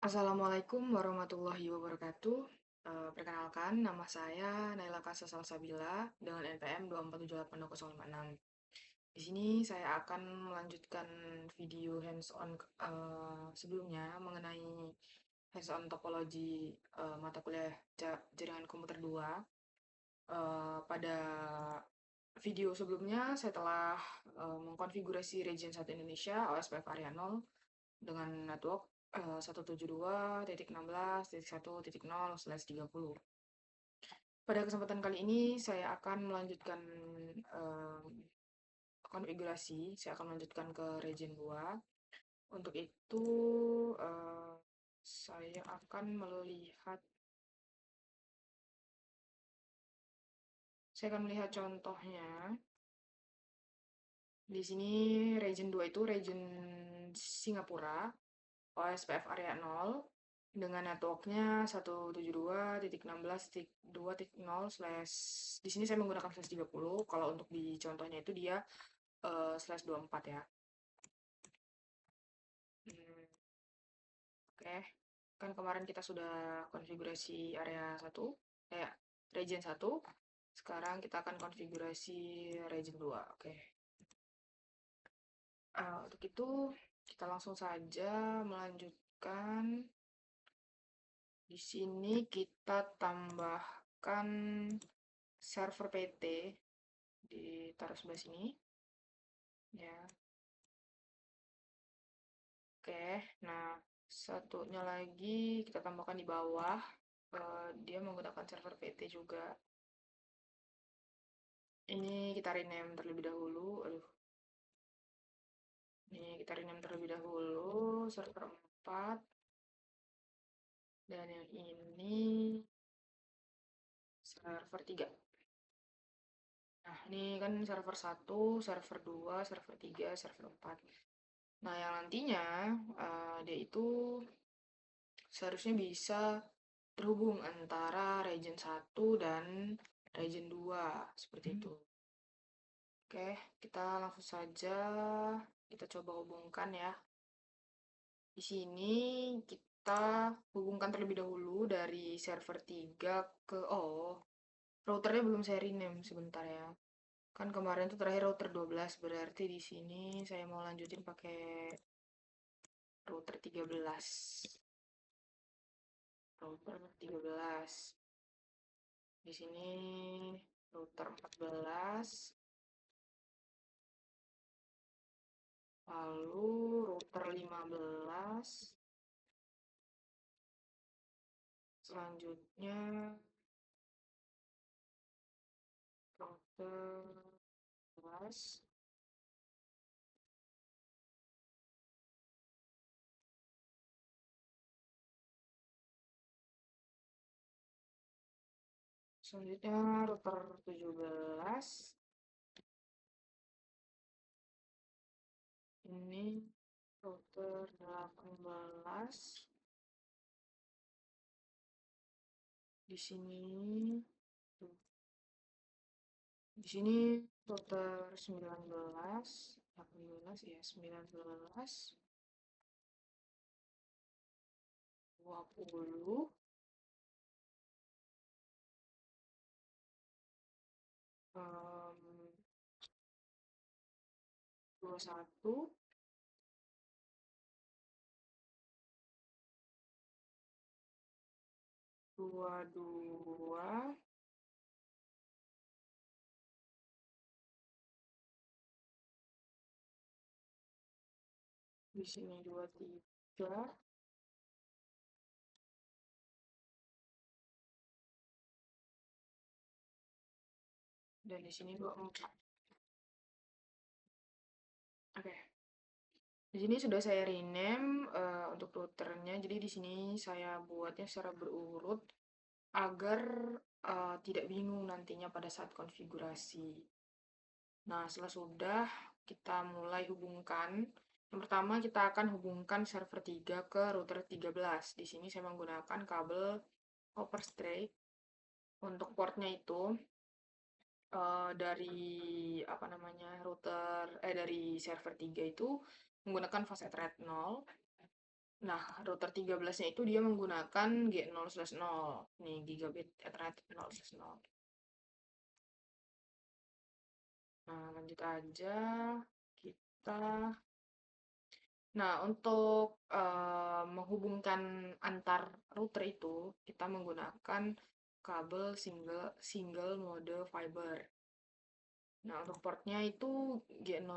Assalamualaikum warahmatullahi wabarakatuh. Perkenalkan, nama saya Naila Kasa Salsabila dengan NPM 2478056. Di sini saya akan melanjutkan video hands-on sebelumnya mengenai hands-on topologi mata kuliah jaringan komputer 2. Pada video sebelumnya saya telah mengkonfigurasi region 1 Indonesia OSPF area 0 dengan network 172.16.1.0/30. Pada kesempatan kali ini saya akan melanjutkan em, konfigurasi, saya akan melanjutkan ke region 2. Untuk itu saya akan melihat contohnya. Di sini region 2 itu region Singapura, OSPF area 0 dengan networknya 172.16.2.0 slash, di sini saya menggunakan slash 30. Kalau untuk di contohnya itu dia slash 24 ya. Oke, kan kemarin kita sudah konfigurasi area 1, region 1. Sekarang kita akan konfigurasi region 2. Oke. Untuk itu kita langsung saja melanjutkan. Di sini kita tambahkan server PT, ditaruh sebelah sini ya. Oke, nah satunya lagi kita tambahkan di bawah. Dia menggunakan server PT juga. Ini kita rename terlebih dahulu. Ini kita rename terlebih dahulu server 4. Dan yang ini server 3. Nah, ini kan server 1, server 2, server 3, server 4. Nah, yang nantinya dia itu seharusnya bisa terhubung antara region 1 dan region 2, seperti itu. Oke, kita langsung saja kita coba hubungkan ya. Di sini kita hubungkan terlebih dahulu dari server 3 ke routernya belum saya rename, sebentar ya. Kan kemarin tuh terakhir router 12, berarti di sini saya mau lanjutin pakai router 13. Router 13. Di sini router 14. Lalu router 15. Selanjutnya router 11. Selanjutnya router 17. Ini router 18. Di sini router 19, 18 ya, 19, 20, 21, 22, di sini 23, dan di sini 24. Oke. Di sini sudah saya rename untuk routernya. Jadi di sini saya buatnya secara berurut agar tidak bingung nantinya pada saat konfigurasi. Nah, setelah sudah kita mulai hubungkan. Yang pertama kita akan hubungkan server 3 ke router 13. Di sini saya menggunakan kabel copper straight. Untuk portnya itu dari apa namanya dari server 3 itu menggunakan fast Ethernet 0. Nah, router 13-nya itu dia menggunakan G0/0. Nih, gigabit Ethernet 0/0. Nah, lanjut aja. Kita Nah, untuk menghubungkan antar router itu, kita menggunakan kabel single mode fiber. Nah, untuk portnya itu G0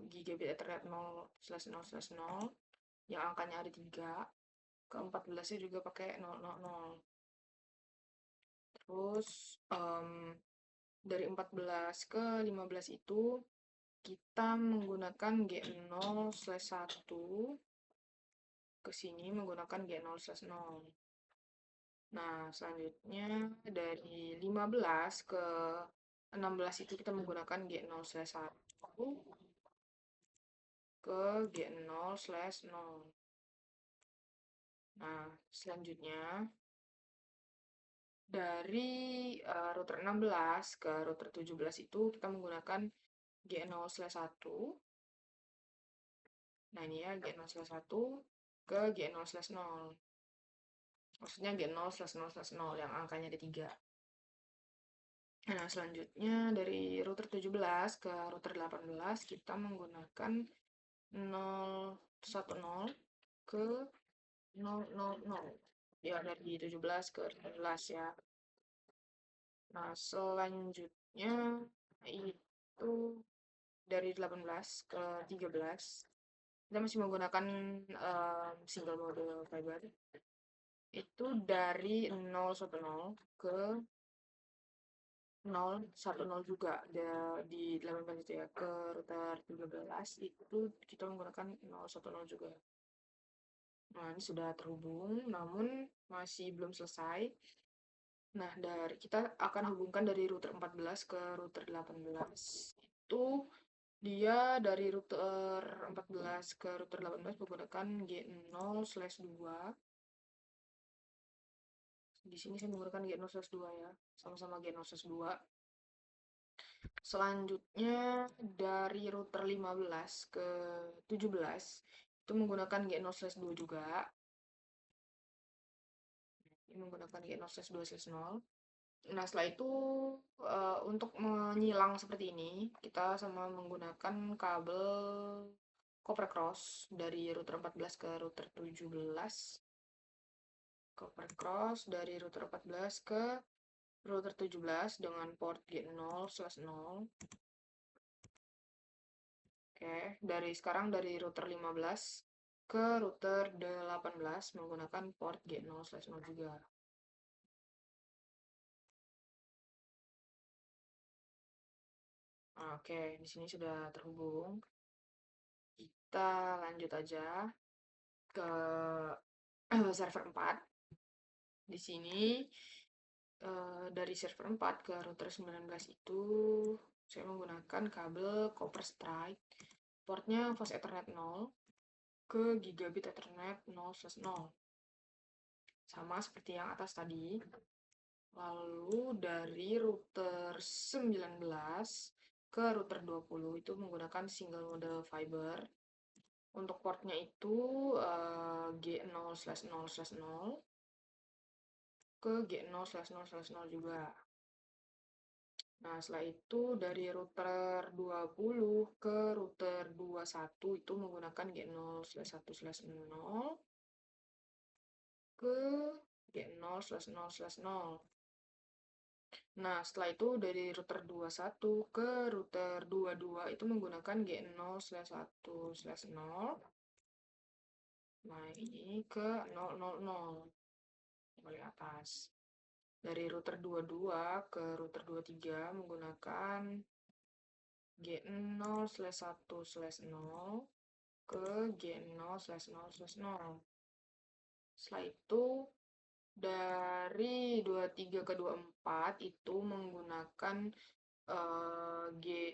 gigabit Ethernet 0/0/0 yang angkanya ada 3. Ke 14-nya juga pakai 000. Terus dari 14 ke 15 itu kita menggunakan G0/1, ke sini menggunakan G0/0. Nah, selanjutnya dari 15 ke 16 itu kita menggunakan G0/1 ke G0/0. Nah, selanjutnya dari router 16 ke router 17 itu kita menggunakan G0/1. Nah, ini ya G0/1 ke G0/0. Maksudnya G0/0/0 yang angkanya ada 3. Nah, selanjutnya dari router 17 ke router 18 kita menggunakan 010 ke 000. Ya, dari 17 ke 18 ya. Nah, selanjutnya itu dari 18 ke 13 kita masih menggunakan single mode fiber. Itu dari 010 ke 010 juga di 18 itu ya, ke router 13 itu kita menggunakan 010 juga. Nah, ini sudah terhubung namun masih belum selesai. Nah, kita akan hubungkan dari router 14 ke router 18. Itu dia dari router 14 ke router 18 menggunakan G0/2. Di sini saya menggunakan G0/2 ya, sama-sama G0/2. Selanjutnya dari router 15 ke 17 itu menggunakan G0/2 juga. Ini menggunakan G0/2/0. Nah, setelah itu untuk menyilang seperti ini, kita sama menggunakan kabel copper cross dari router 14 ke router 17. Copper cross dari router 14 ke router 17 dengan port G0/0. Oke, dari router 15 ke router 18 menggunakan port G0/0 juga. Oke, di sini sudah terhubung. Kita lanjut aja ke server 4. Di sini dari server 4 ke router 19 itu saya menggunakan kabel copper strike. Portnya fast ethernet 0 ke gigabit ethernet 0/0. Sama seperti yang atas tadi. Lalu dari router 19 ke router 20 itu menggunakan single mode fiber. Untuk portnya itu G0/0/0 ke G0/0/0 juga. Nah, setelah itu dari router 20 ke router 21 itu menggunakan G0/1/0 ke G0/0/0. Nah, setelah itu dari router 21 ke router 22 itu menggunakan G0/1/0. Nah, ini ke 000 paling atas. Dari router 22 ke router 23 menggunakan G0/1/0 ke G0/0/0. Setelah itu dari 23 ke 24 itu menggunakan G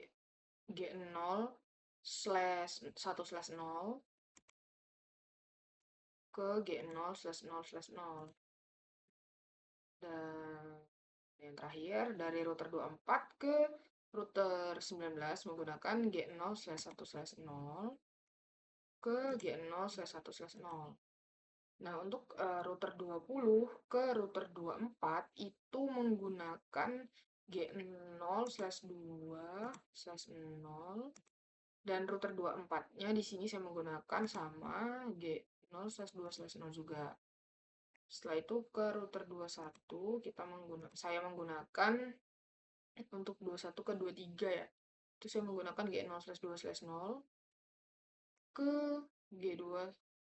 G0/1/0 ke G0/0/0. Dan yang terakhir dari router 24 ke router 19 menggunakan G0/1/0 ke G0/1/0. Nah, untuk router 20 ke router 24 itu menggunakan G0/2/0 dan router 24-nya di sini saya menggunakan sama G0/2/0 juga. Setelah itu ke router 21 saya menggunakan untuk 21 ke 23 ya. Itu saya menggunakan G0/2/0 ke G2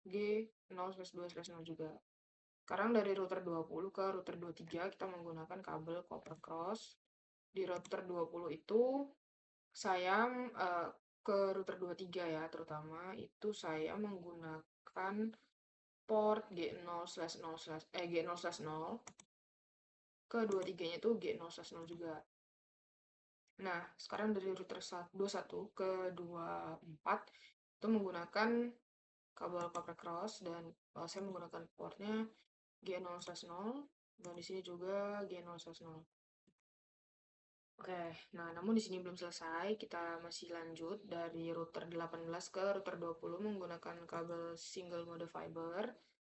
G0/2/0 juga. Sekarang dari router 20 ke router 23 kita menggunakan kabel copper cross. Di router 20 itu saya ke router 23 ya, terutama itu saya menggunakan port G0/0 ke 23-nya itu G0/0 juga. Nah, sekarang dari router 21 ke 24 itu menggunakan kabel copper cross dan saya menggunakan portnya G0/0 dan di sini juga G0/0. Oke, nah namun di sini belum selesai. Kita masih lanjut dari router 18 ke router 20 menggunakan kabel single mode fiber.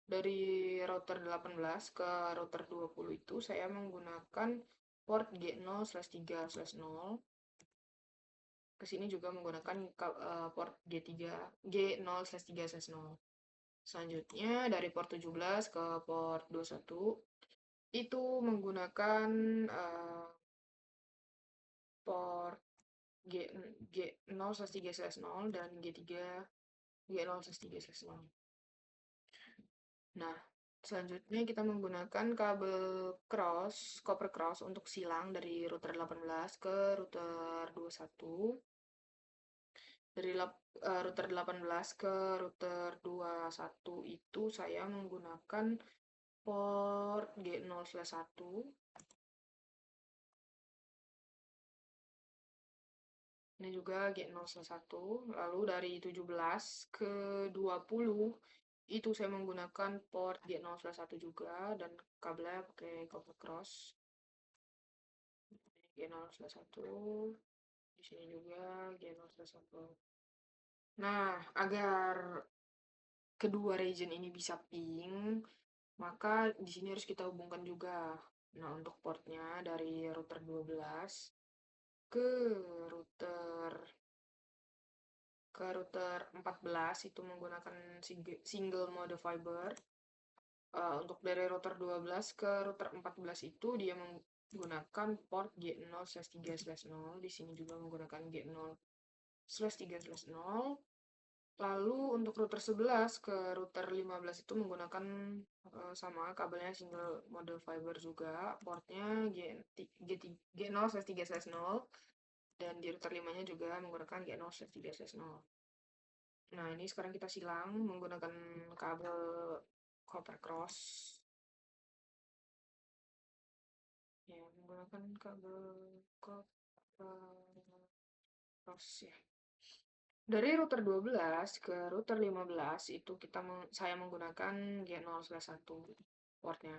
Dari router 18 ke router 20 itu saya menggunakan port G0/3/0. Ke sini juga menggunakan port G0/3/0. Selanjutnya dari port 17 ke port 21 itu menggunakan port G, G0/3/0 dan G3 G0/3/0. Nah, selanjutnya kita menggunakan kabel copper cross untuk silang dari router 18 ke router 21. Dari router 18 ke router 21 itu saya menggunakan port G0/1. Ini juga G0/1. Lalu dari 17 ke 20 itu saya menggunakan port G0/1 juga dan kabelnya pakai copper cross. G0/1. Di sini juga G0/1. Nah, agar kedua region ini bisa ping, maka di sini harus kita hubungkan juga. Nah, untuk portnya dari router 12 ke router 14 itu menggunakan single mode fiber. Untuk dari router 12 ke router 14 itu dia menggunakan port G0/3/0. Di sini juga menggunakan G0/3/0. Lalu untuk router 11 ke router 15 itu menggunakan sama kabelnya single mode fiber juga, portnya G0/3/0 dan di router 5-nya juga menggunakan G0/3/0. Nah, ini sekarang kita silang menggunakan kabel copper cross. Ya, menggunakan kabel copper cross ya. Dari router 12 ke router 15 itu saya menggunakan G0/1 portnya.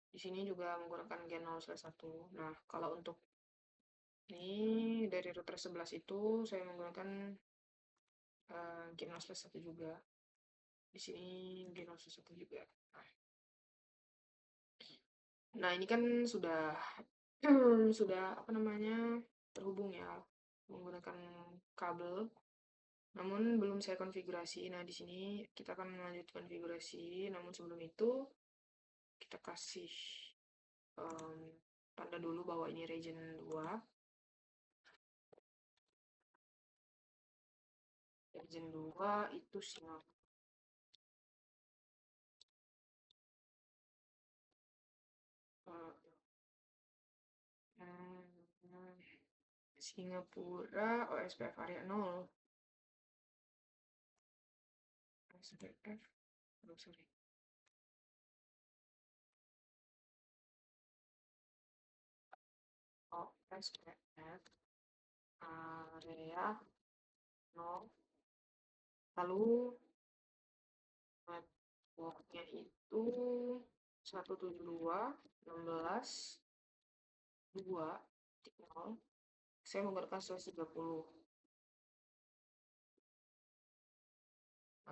Di sini juga menggunakan G0/1. Nah, kalau untuk ini dari router 11 itu saya menggunakan G0/1 juga. Di sini G0/1 juga. Nah, ini kan sudah sudah apa namanya terhubung ya menggunakan kabel. Namun belum saya konfigurasi. Nah, di sini kita akan melanjutkan konfigurasi. Namun sebelum itu kita kasih tanda dulu bahwa ini region 2. Region 2 itu Singapura. Singapura OSPF area 0. OSPF, oh, sorry. OSPF area 0. Lalu networknya itu 172.16.2.0. Saya menggunakan 130.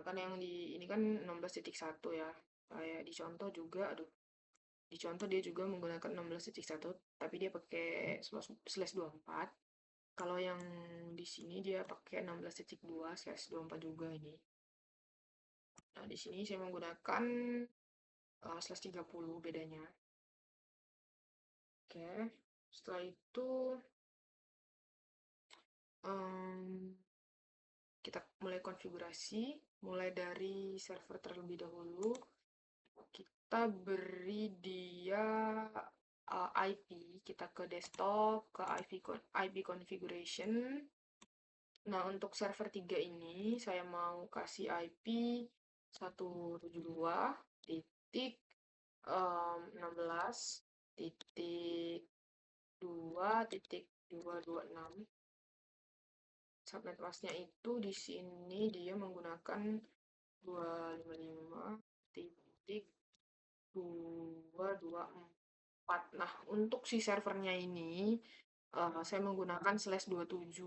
Kan yang di ini kan 16.1 ya. Kayak di contoh juga, aduh, di contoh dia juga menggunakan 16.1, tapi dia pakai slash 24. Kalau yang di sini dia pakai 16.2 slash 24 juga ini. Nah, di sini saya menggunakan slash 30 bedanya. Oke, setelah itu em, kita mulai konfigurasi, mulai dari server terlebih dahulu. Kita beri dia IP, kita ke desktop, ke IP configuration. Nah, untuk server 3 ini saya mau kasih IP 172 titik 16 titik 2 titik 226. Subnet masknya itu di sini dia menggunakan 255 titik 224. Nah, untuk si servernya ini saya menggunakan slash 27.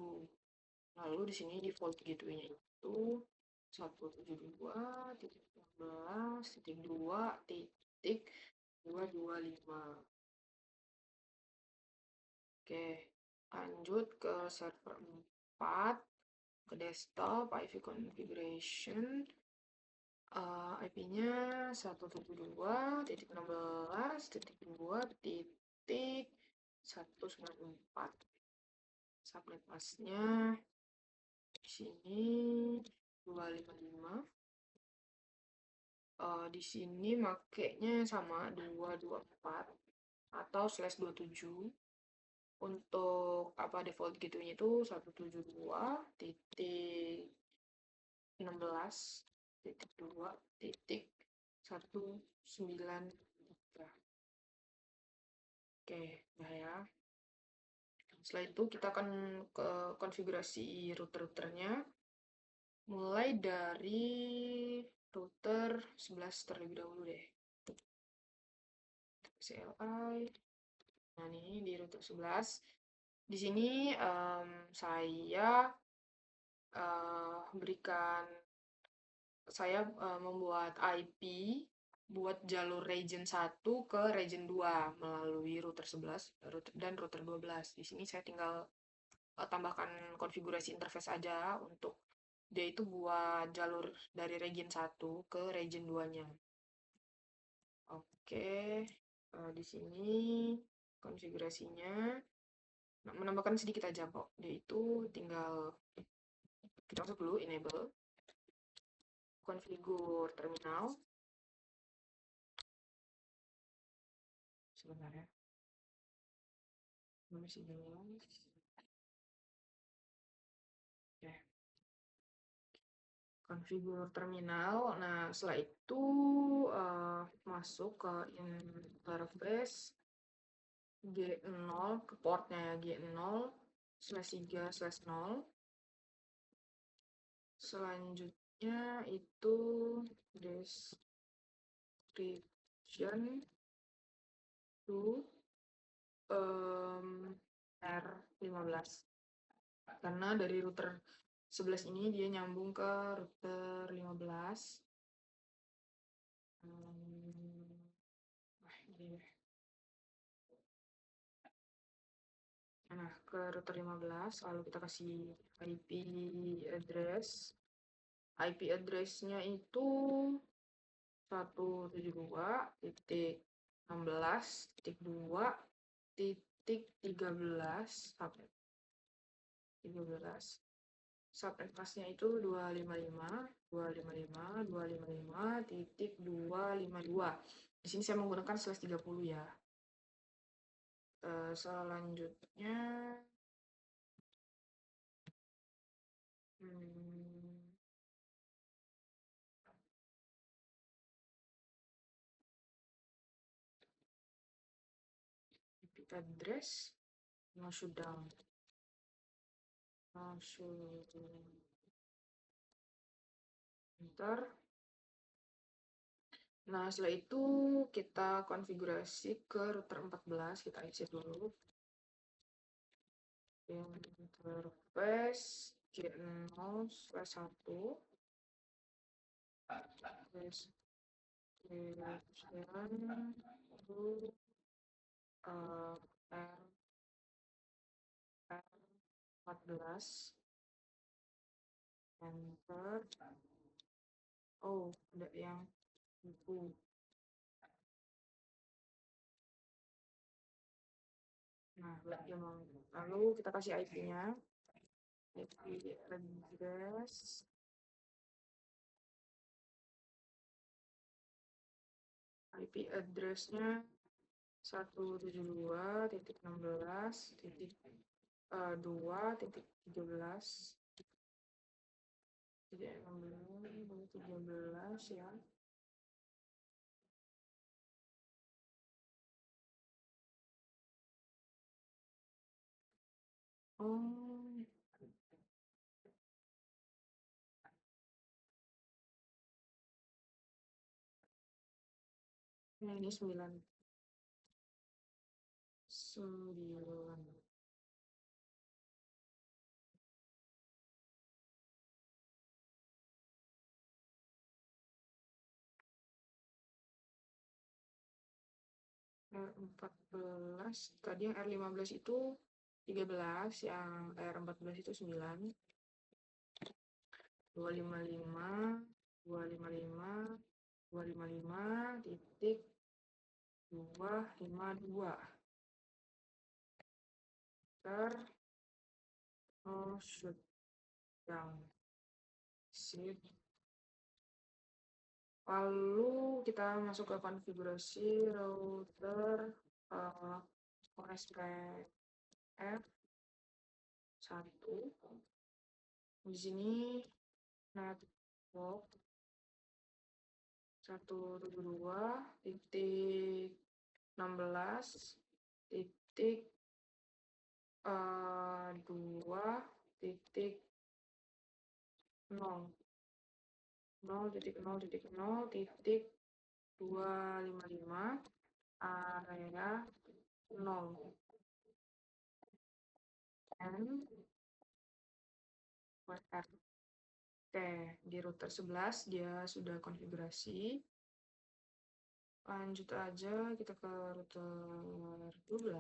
Lalu di sini default gateway-nya itu 172.16.2.225. Oke, lanjut ke server 4, ke desktop, IP configuration, IP-nya 172.16.2.194. Subnet masknya di sini 255. Di sini makainya sama 224 atau slash 27. Untuk apa default gitunya itu 172 titik 16 titik 2 titik 193. Oke, nah ya. Setelah itu kita akan ke konfigurasi router-routernya. Mulai dari router 11 terlebih dahulu deh. CLI. Nah, ini di router 11. Di sini saya berikan membuat IP buat jalur region 1 ke region 2 melalui router 11 dan router 12. Di sini saya tinggal tambahkan konfigurasi interface aja untuk dia itu buat jalur dari region 1 ke region 2-nya. Oke, di sini konfigurasinya menambahkan sedikit aja kok. Dia itu tinggal kita masuk dulu enable configure terminal. Sebentar ya. Masih jelas. Oke. Configure terminal. Nah, setelah itu masuk ke interface G0 ke portnya ya, G0 slash 3 slash 0. Selanjutnya itu description to R15. Karena dari router 11 ini dia nyambung ke router 15. Nah, ke router 15, lalu kita kasih IP address. IP address-nya itu 172.16.2.13 sampai 13. Subnet masknya itu 255.255.255.252. Di sini saya menggunakan slash 30 ya. Selanjutnya IP address no shutdown. Enter. Nah, setelah itu kita konfigurasi ke router 14, kita isi dulu. Interface G0/1. description to R14, enter. Oh, ada yang buku. Nah, lalu kita kasih IP-nya. IP address. IP address-nya 172.16.2.13 13 ya. Oh, ini 9. 14. Tadi yang R15 itu 13, yang R14 itu 9. 255 255 255 titik 252. Ter shoot down. Sip. Lalu kita masuk ke konfigurasi router OSPF 1. Di sini network 172.16 titik 2 titik 0 0.0.0 titik 255 area 0 and WR. Oke, di router 11 dia sudah konfigurasi. Lanjut aja kita ke router 12.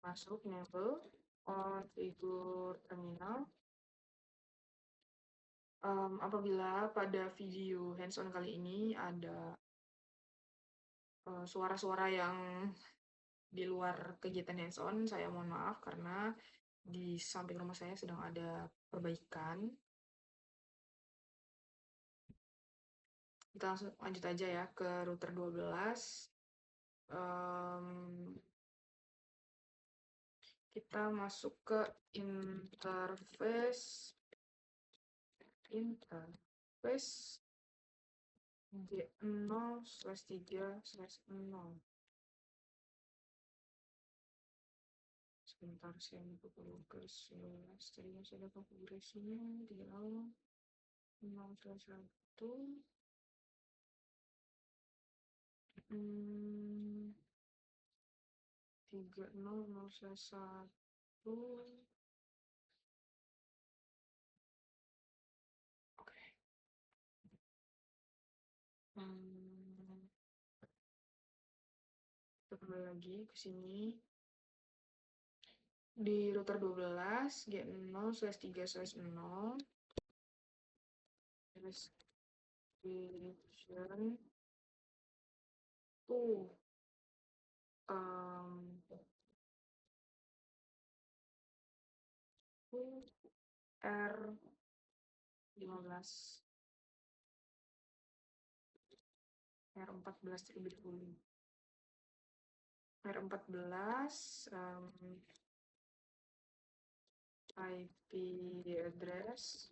Masuk enable configure terminal. Apabila pada video hands-on kali ini ada suara-suara yang di luar kegiatan hands-on, saya mohon maaf karena di samping rumah saya sedang ada perbaikan. Kita langsung lanjut aja ya ke router 12. Kita masuk ke interface G0/3/0. Sebentar, saya buka ke 11. Tadi masih ada konfigurasinya di awal 0/1. 30/0/1. Oke. Kita kembali lagi ke sini. Di router 12 G0/3/0 description to R15 R14 terlebih dahulu. R14 IP address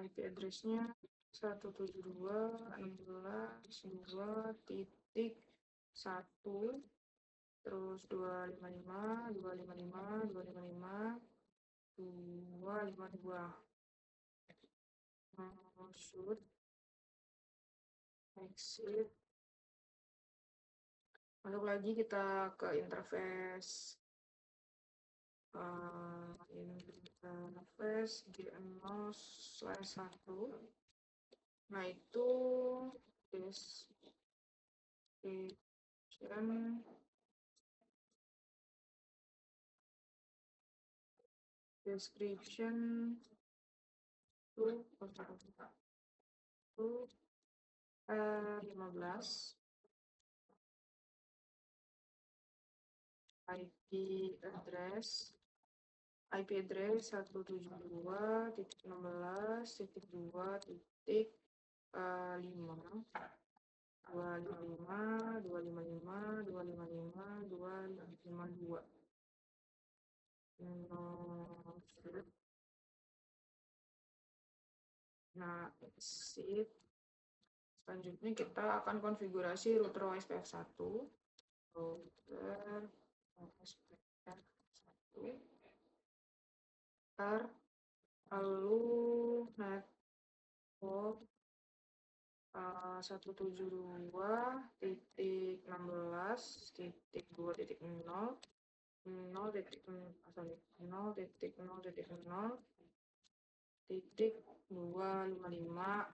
IP address-nya 172.16.2.1, terus 255.255.255.252. Shoot, exit. Masuk lagi kita ke interface G0/1. Nah, itu description to R15 IP address 172.16.2.5 255.255.255.252. Nah, exit. Selanjutnya kita akan konfigurasi router OSPF1. Router OSPF1. Lalu network 172.16.2.0 0.0.0.255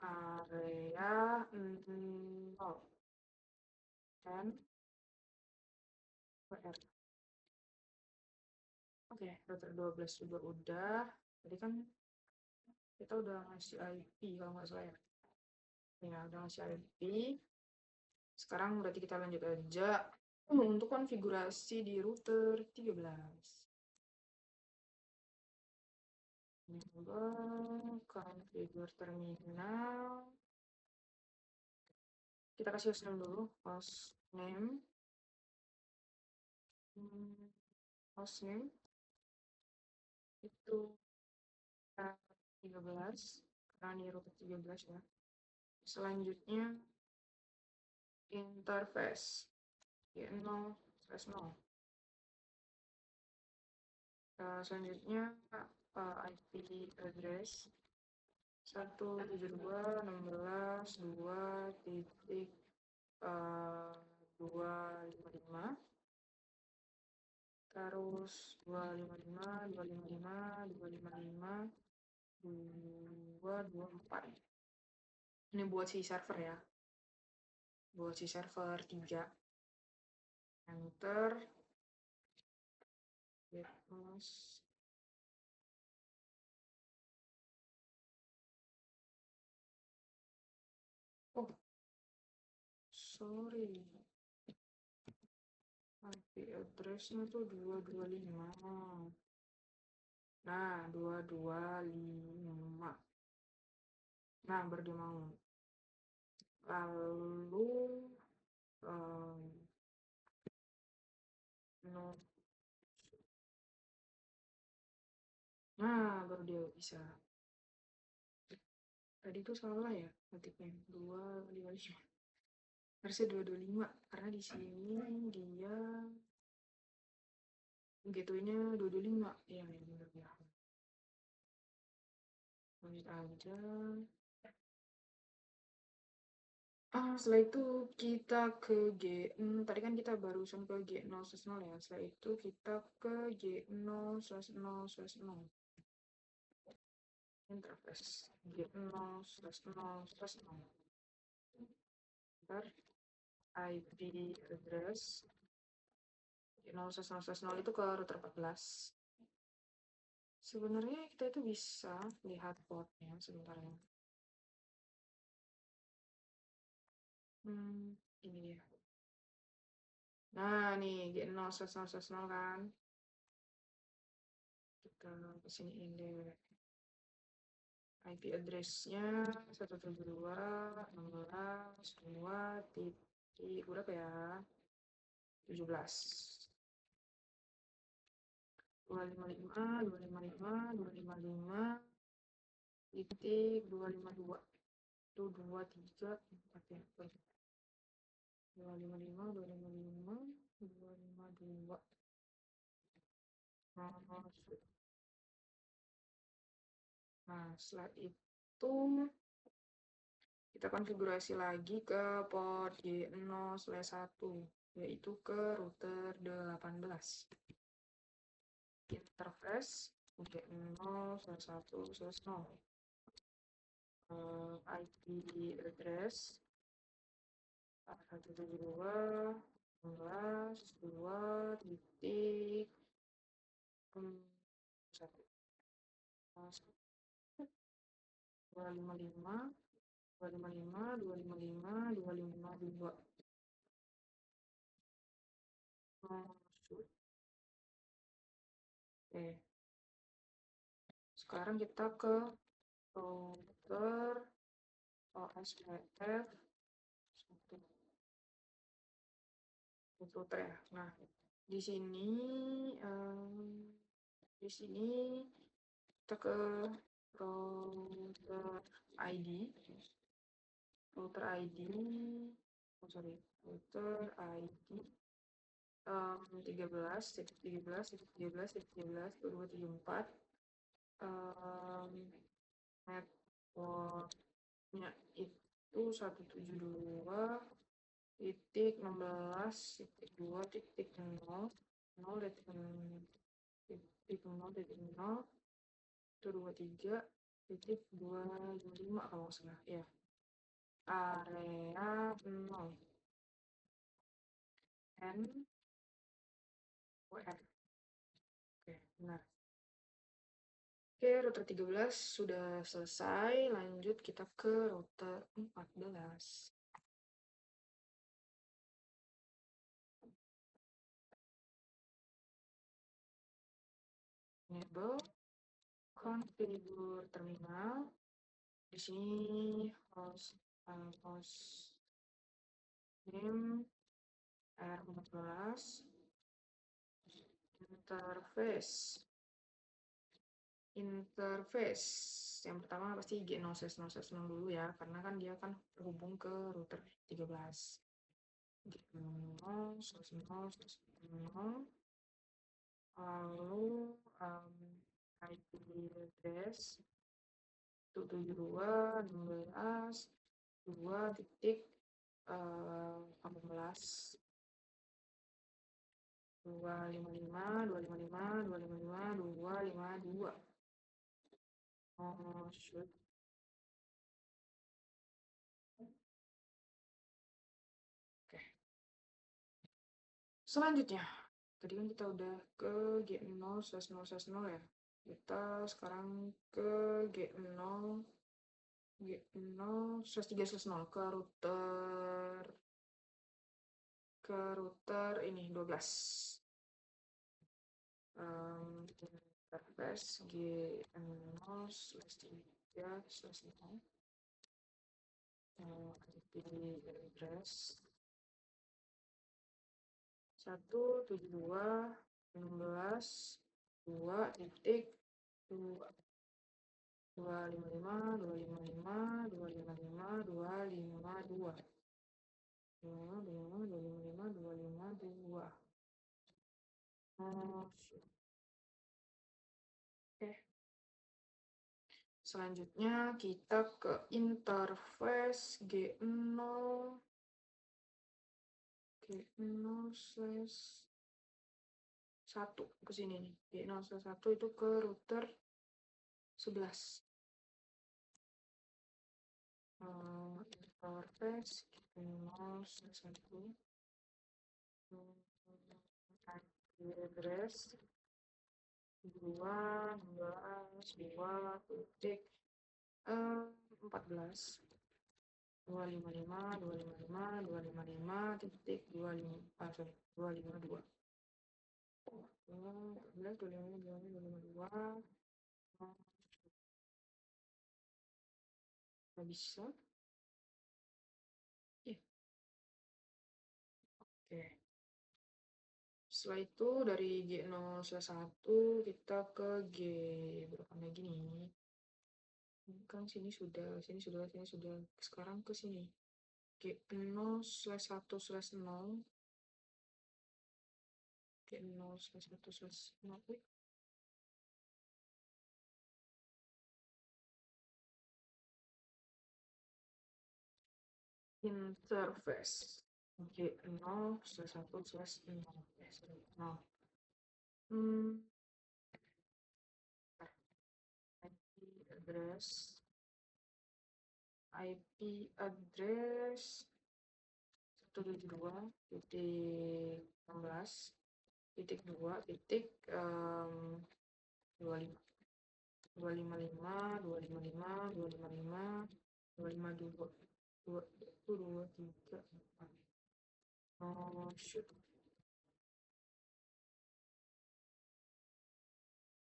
area 0 dan WR. Oke, router 12 juga udah. Tadi kan kita udah ngasih IP kalau nggak salah ya. Ya, udah ngasih IP. Sekarang berarti kita lanjut aja untuk konfigurasi di router 13. Configure terminal. Kita kasih hostname dulu. Hostname itu 13, karena ini router 13 ya. Selanjutnya interface G0/0. Selanjutnya IP address 172.2.255, terus 255.255.254. Ini buat si server ya, buat si server 3. Enter. Oh, sorry, IP address-nya tuh 225. Nah, 225. Nah, baru dia mau. Lalu no. Nah, baru dia bisa. Tadi tuh salah ya ketiknya 255. Harusnya 225 karena di sini dia gateway-nya 225. Ya, benar ya. Lanjut aja. Setelah itu kita ke tadi kan kita barusan ke G0/0 ya. Setelah itu kita ke G0/0/0. Interface G0/0/0. Ntar IP address G0/0/0 itu ke router 14. Sebenarnya kita itu bisa lihat portnya sebentar ya. Ini dia. Nah, nih G0/0/0 kan. Kita kesiniin deh. IP address-nya 172.16.2. Berapa ya? 17. 255, 255, 255, titik 252 itu 234 ya, 255 255 252. Nah, setelah itu kita konfigurasi lagi ke port G0/1, yaitu ke router 18. Interface G0/1/0. IP address 1, 2, 3, 1, 255 Oke, sekarang kita ke router OSPF router ya. Nah, di sini di sini kita ke router ID router ID router ID 13.13.13.13.2234 networknya itu 172.16.2.0 itu 23.225 kalau nggak salah ya, area 0 n WR. Oke, benar. Oke, router 13 sudah selesai. Lanjut kita ke router 14. Enable configure terminal. Di sini host name R14, interface yang pertama pasti G0/0/0 dulu ya, karena kan dia kan terhubung ke router 13. G0/0/0, lalu IP address 172.16.2.18 255 shoot. Oke. Selanjutnya, tadi kan kita udah ke G0/0/0 ya. Kita sekarang ke G0/3/0 ke router ini 12. Interface G0/3/0 IP address 172.16.2.255.255.252. Oke. Selanjutnya kita ke interface G0/1 ke sini nih. G0/1 itu ke router 11. Interface G0/1 address 2.14 255.255.255.252. Nggak bisa. Oke. Setelah itu dari G0/1 kita ke G berapa lagi nih? Kan sini sudah, sini sudah, sini sudah. Sekarang ke sini. G0/1/0. G0/1/0. Interface. G0/1/0. Nah, hmm, IP address. IP address 172.16.2.25 255 255 255 252 2 3 4. Oh shoot,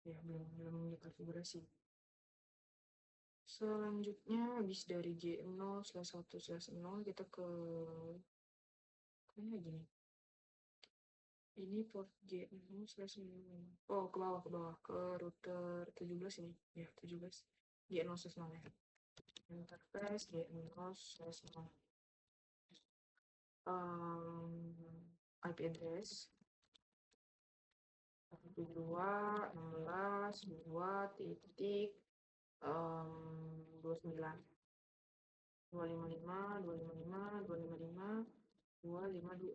ya belum dikonfigurasi. Selanjutnya habis dari G0/1/0 kita ke kayaknya gini. Ini port G0/0. Oh, ke bawah ke router 17 ini. Ya, 17. G0/0 ya. Interface G0/0. IP address 172.16.2.29 255 255 255 252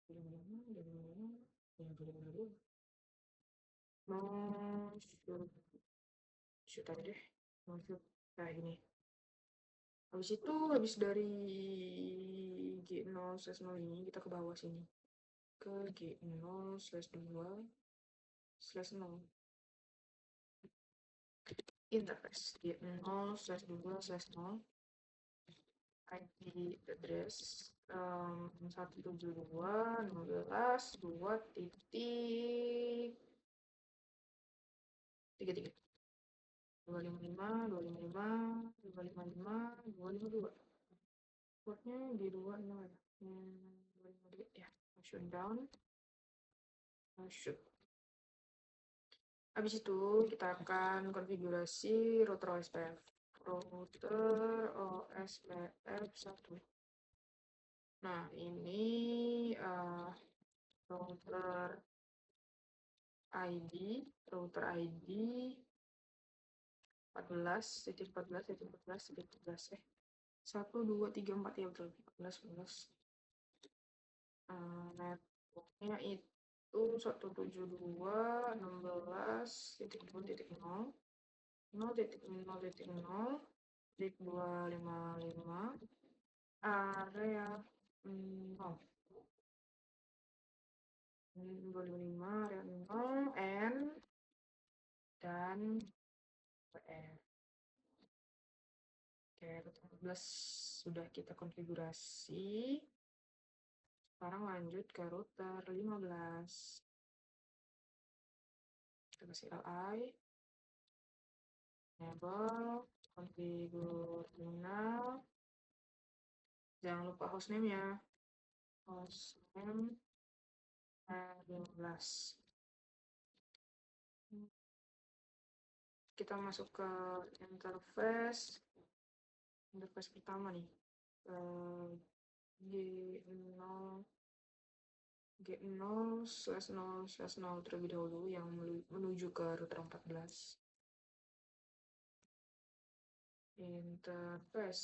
255 mau shoot aja deh, mau shoot kayak gini. Habis itu habis dari G0/0 ini kita ke bawah sini ke G0/2/0 interface G0/2/0 IP address 172.16.2.33 255 255 255 252. Portnya di 26 ya. 253 ya. Shutdown. Shoot. Habis itu kita akan konfigurasi router OSPF. Router OSPF 1. Nah, ini router ID 14.14.14.14 1 2 3 4 ya betul 14. Networknya itu 172.16.0.0.0.0.255 area 0 255 area 0 N dan WR. Oke, router 14 sudah kita konfigurasi. Sekarang lanjut ke router 15. Kita kasih LI, enable, configure terminal. Jangan lupa hostname ya. Hostname 15. Kita masuk ke interface pertama nih. G0 G0/0/0 terlebih dahulu yang menuju ke router 14. Interface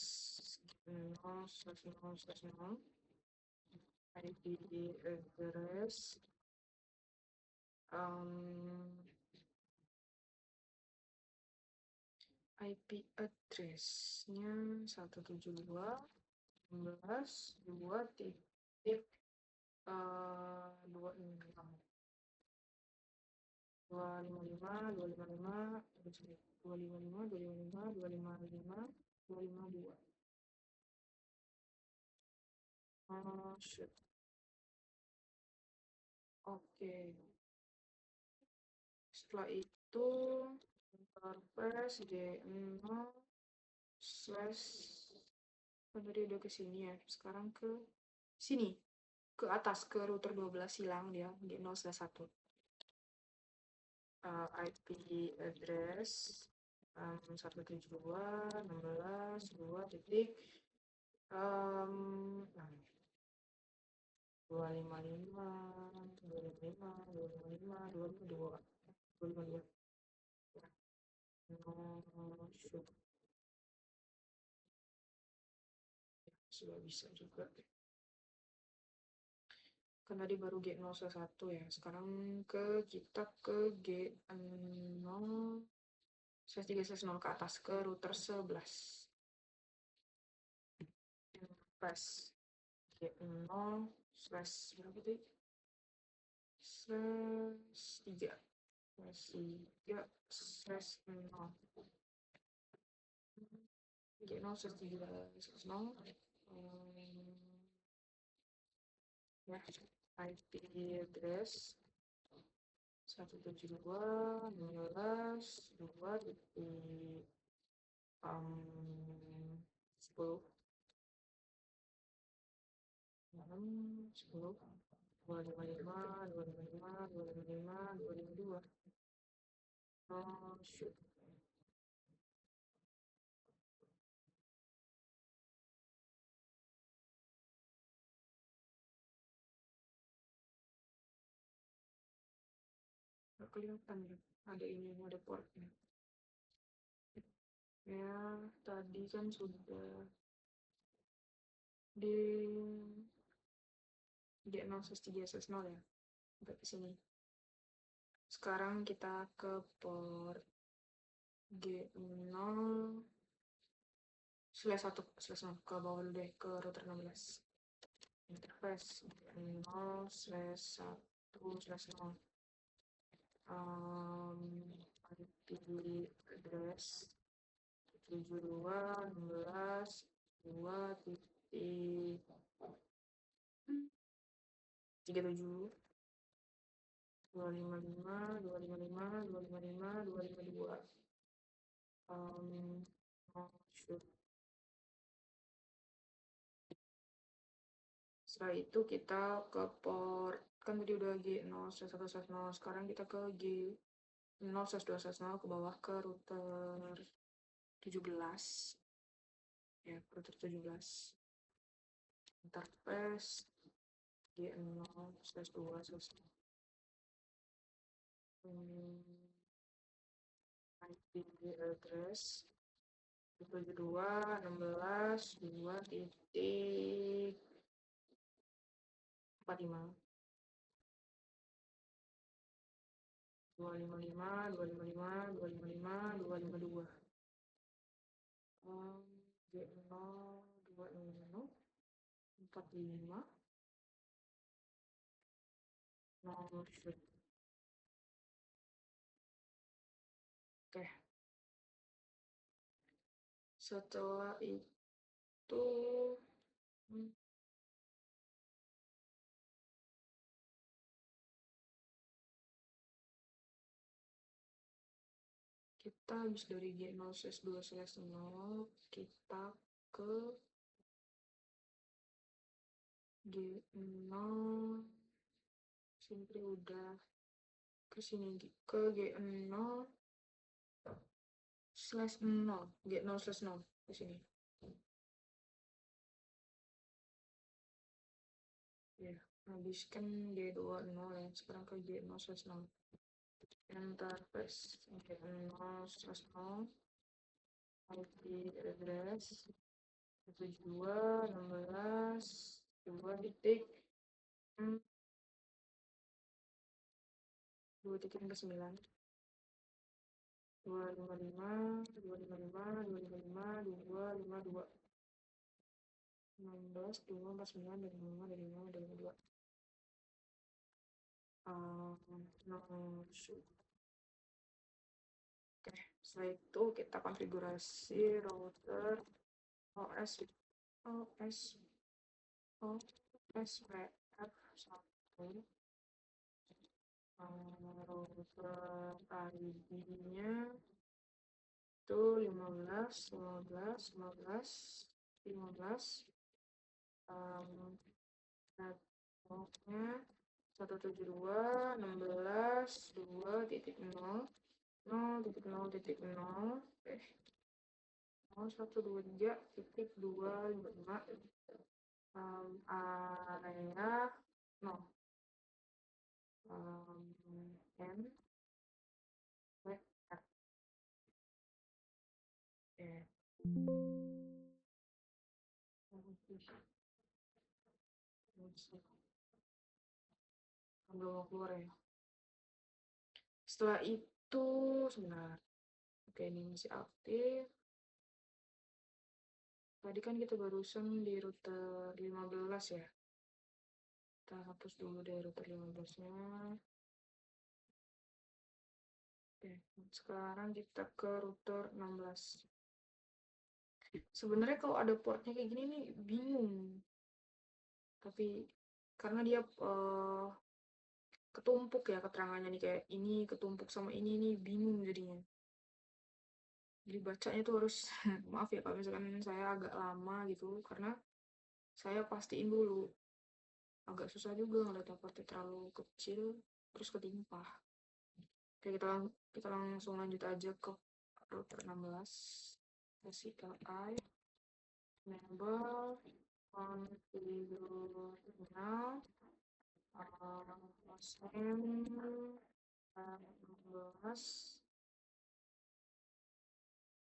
G0/0/0 IP address IP address-nya 172.16.2.26 255 255 255 255 255 252. Oh shit. Oke. Setelah itu interface G0 slash tadi udah ke sini ya. Sekarang ke sini. Ke atas ke router 12 hilang dia G0/1. IP address 172.16.2 255 255 255 252 252 no shoot. Sudah bisa juga. Kan tadi baru G011 ya. Sekarang kita ke G0/3/0 ke atas, ke router 11. Pas G0 slash berapa tadi? /3 /3/0 G0/3/0 ya, IP address 172.16.2.10 10 255 255 255 252 oh shoot. Nggak kelihatan ya, ada ini, ada portnya ya. Tadi kan sudah di G0/3/0 ya, sampai ke sini. Sekarang kita ke port G0/1/0 ke bawah dulu deh, ke router 16. Interface G0/1/0 IP address 72.16.2.37 255 255 255 252 shoot. Setelah itu kita ke port, kan tadi udah G0/1/0, sekarang kita ke G0/2/0 ke bawah, ke router 17 ya, router 17 interface G0/2/0 IP address 72.16.2.45 255 255 255 252 G0 45 no shoot. Oke, setelah itu kita habis dari G0/2/0 kita ke G0, simply udah ke sini, ke G0/0 G0/0 ke sini ya. Habiskan G20 ya, sekarang ke G0/0 interface G0/0 IP address 72.16.2.9 255 255 255 2252 16 249 25 25 22 no shoot. Oke, setelah itu kita konfigurasi router OS WF1 router ID-nya itu 15 15 15 15 networknya 172.16.2.0 0,123.255 area 0 n vector. Oke, belum mau keluar ya. Setelah itu sebentar. Oke, ini masih aktif. Tadi kan kita barusan di router 15 ya. Kita hapus dulu dari router 15-nya. Oke, sekarang kita ke router 16. Sebenarnya kalau ada portnya kayak gini nih bingung. Tapi karena dia ketumpuk ya keterangannya nih, kayak ini ketumpuk sama ini nih bingung jadinya. Jadi bacanya tuh harus maaf ya kalau misalkan saya agak lama gitu karena saya pastiin dulu. Agak susah juga ngeliat portnya terlalu kecil terus ketimpah. Oke, kita langsung lanjut aja ke router 16. Kasih LI enable configure terminal OSM 16.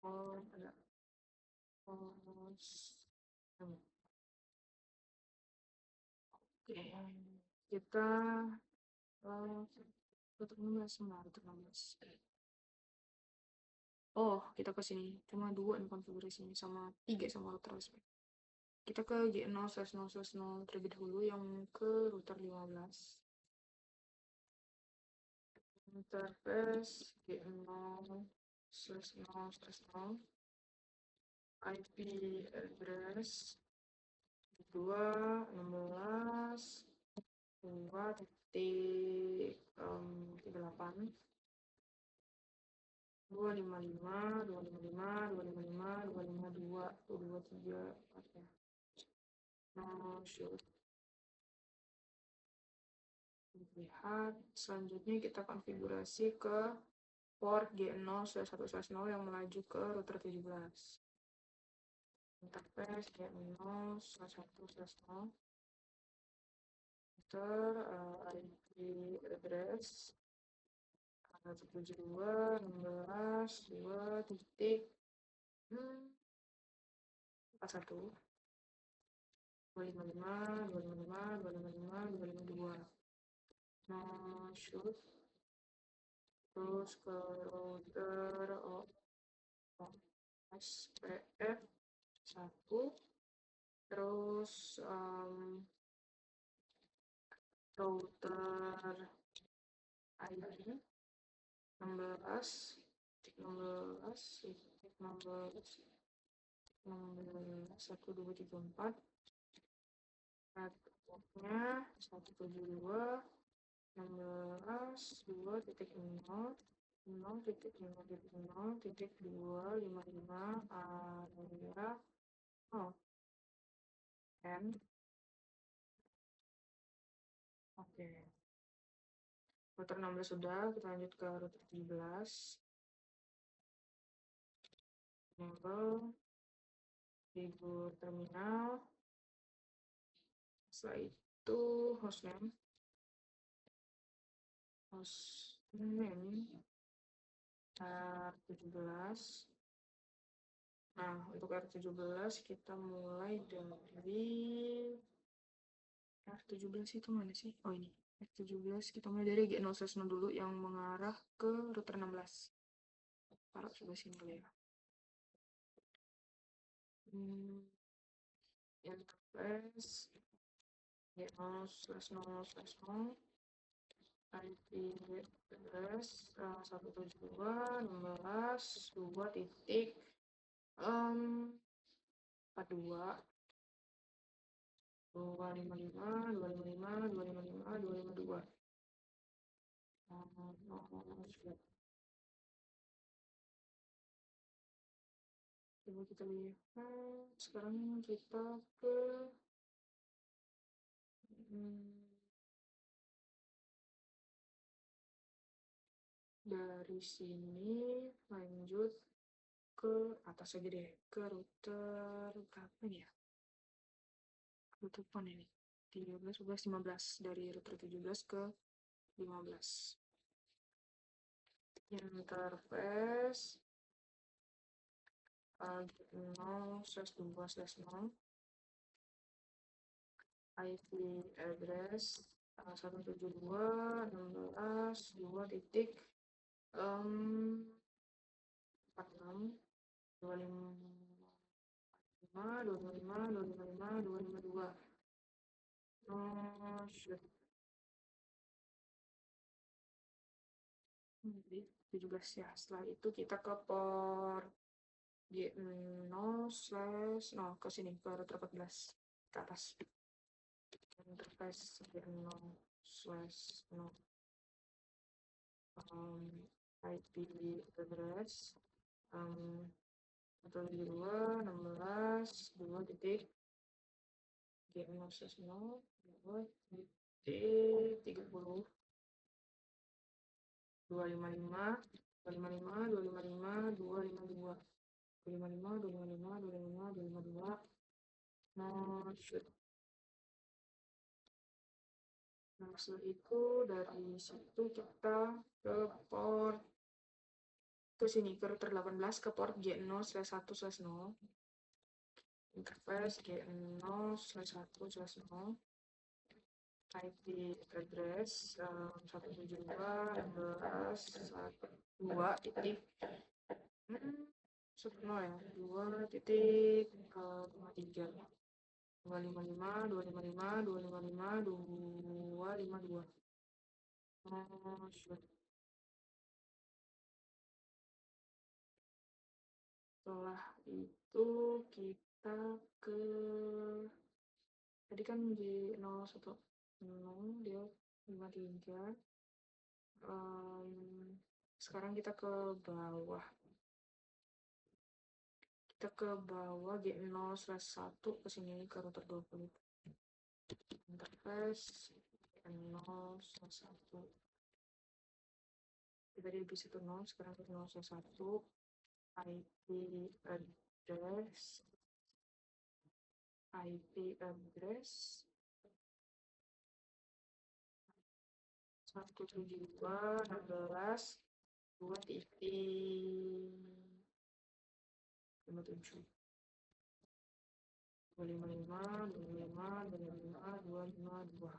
Oh, ada OSM. Oke, kita router 16 sama router 16. Oh, kita ke sini. Cuma 2 nih konfigurasinya sama 3 sama router OSM. Kita ke G0/0/0 terlebih dahulu yang ke router 15. Interface G0/0/0 IP address 2.16 2.38 255 255 255 252 223 oke. No shoot. Lihat selanjutnya kita konfigurasi ke port G0/1/0 yang melaju ke router 17. Interface G0/1/0 router IP address 172.16.2.41 255 255 255 252. No shoot. Terus ke router SPF 1. Terus router ID 16 16 16 16 1 2 3 4 networknya 172 16 2.0 0.0.0.255 area n. Oke, router 16 sudah, kita lanjut ke router 17. Enable figur terminal. Setelah itu hostname R17. Nah, untuk R17 kita mulai dari R17 itu mana sih? Oh, ini. R17 kita mulai dari G0/0 dulu yang mengarah ke router 16. Taruh sebelah sini dulu ya. Interface G0/0/0 IP address 172.16.2.42 255 255 255 252. Coba kita lihat. Sekarang kita ke Dari sini lanjut ke atas aja deh, ke router berapa nih ya? Router mana ini? 13, 14, 15. Dari router 17 ke 15. Interface 0/2/0, IP address 172.16.2.46 255 Oh, shit. Jadi 17 ya. Setelah itu kita ke port G0/0 ke sini ke router 14 ke atas. Interface G0/0 IP address 172.16.2.30 255 255 255 252 255 255 255 252 no shoot. Nah, setelah itu dari situ kita ke port ke sini ke router 18 ke port G0/1/0 interface G0/1/0 IP address 172.16.2 ya 2.53 255 255 255 252 oh shoot. Setelah itu kita ke tadi kan di 010 dia 53 sekarang kita ke bawah G0/1 ke sini ke router 20 interface G0/1 tadi bisa ke 0 sekarang ke 0/1 IP address 172.16.2.57 255 255 255 252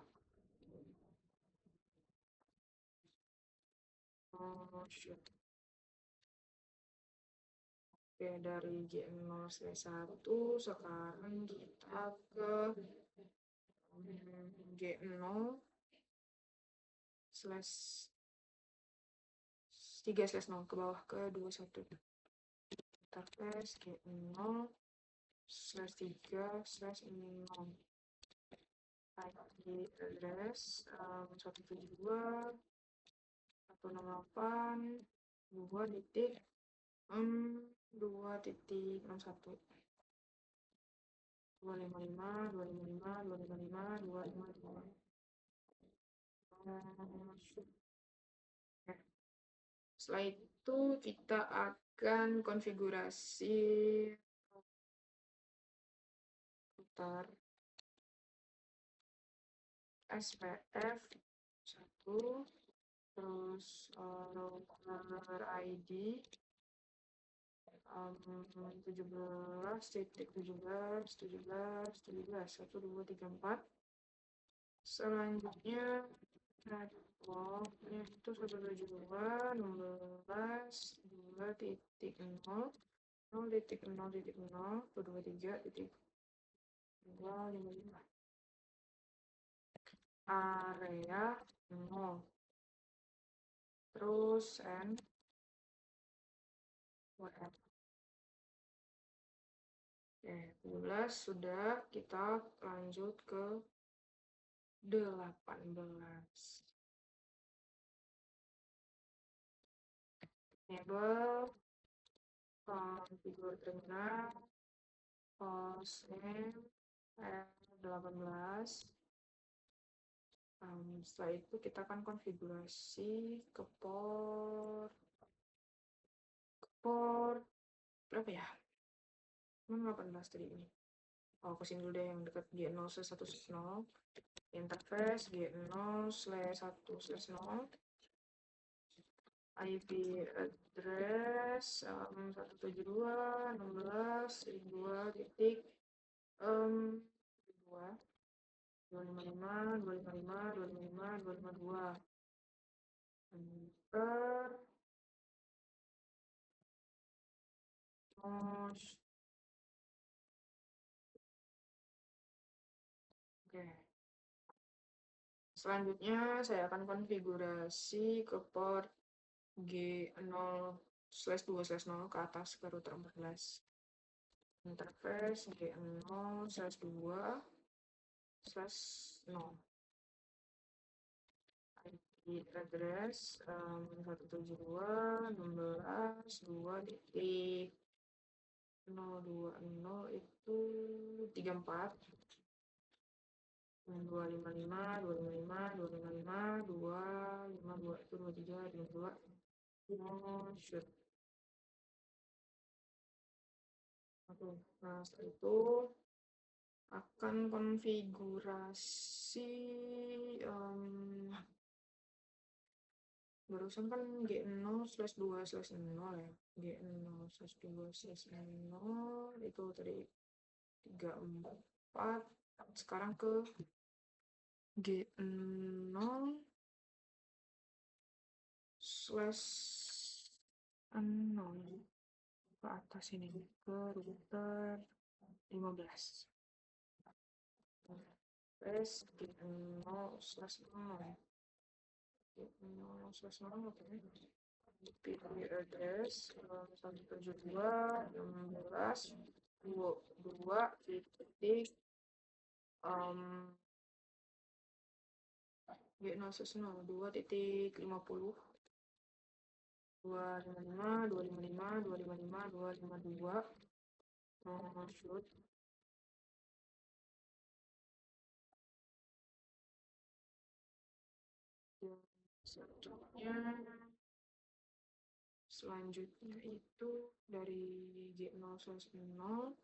oh shit. Oke, dari G0/1 sekarang kita ke G0/3/0 ke bawah ke 21 interface G0/3/0 IP address 172.168 2.61 255 255 255 252 setelah itu kita akan konfigurasi router SPF 1 terus router ID 17.17.17.17 1 2 3 4 selanjutnya networknya itu 172.12.0.0.0.223.55 area 0 terus and whatever. Oke, 17 sudah, kita lanjut ke 18. Enable configure terminal host name 18 Setelah itu kita akan konfigurasi ke port berapa ya? 18 tadi ini. Oh, kesini dulu deh yang dekat G0/1/0. Interface G0/1/0. IP address 172.16.2.255.255.255.255.255. Enter. Oke. Selanjutnya saya akan konfigurasi ke port G0/2/0 ke atas ke router 14. Interface G0/2/0. IP address 172.16.2.020 itu 34. 255 itu 23 22. Shoot. Nah, setelah itu akan konfigurasi barusan kan G0/2/0 ya. G0/2/0 itu tadi 34. Sekarang ke G0/0 ke atas ini ke router 15. Terus G0/0 IP address 172.16.2 titik G0/0 2.50 255.255.255.252. Shoot. Selanjutnya itu dari G0/0 50.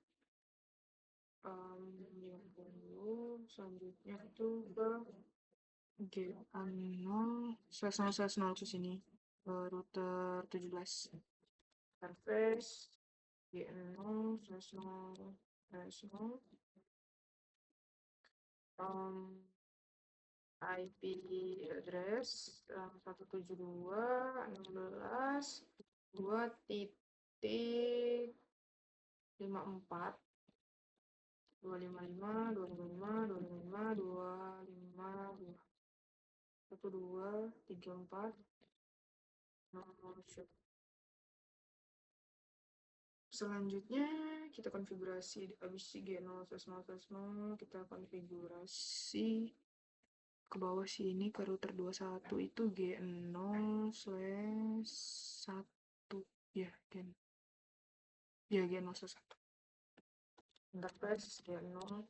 Selanjutnya itu ke G0/0/0 ke sini router 17. Interface G0/0/0 IP address 172.16.2.54 255.255.255.252 1234. Selanjutnya kita konfigurasi habis G0/0/0 kita konfigurasi ke bawah sini ke router 21 itu G0/1 ya G0/1. Interface G0/1.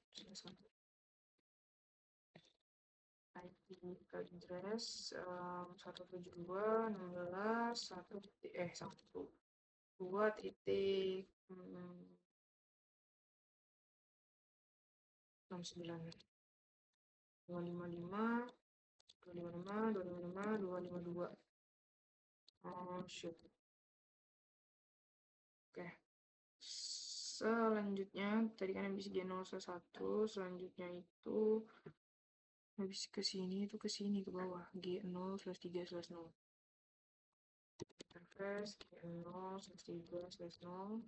IP address 172.16.2.69 255 252. Shoot. Oke. Selanjutnya tadi kan habis G0/1, selanjutnya itu habis ke sini itu ke sini ke bawah G0/3/0. Interface G0/3/0.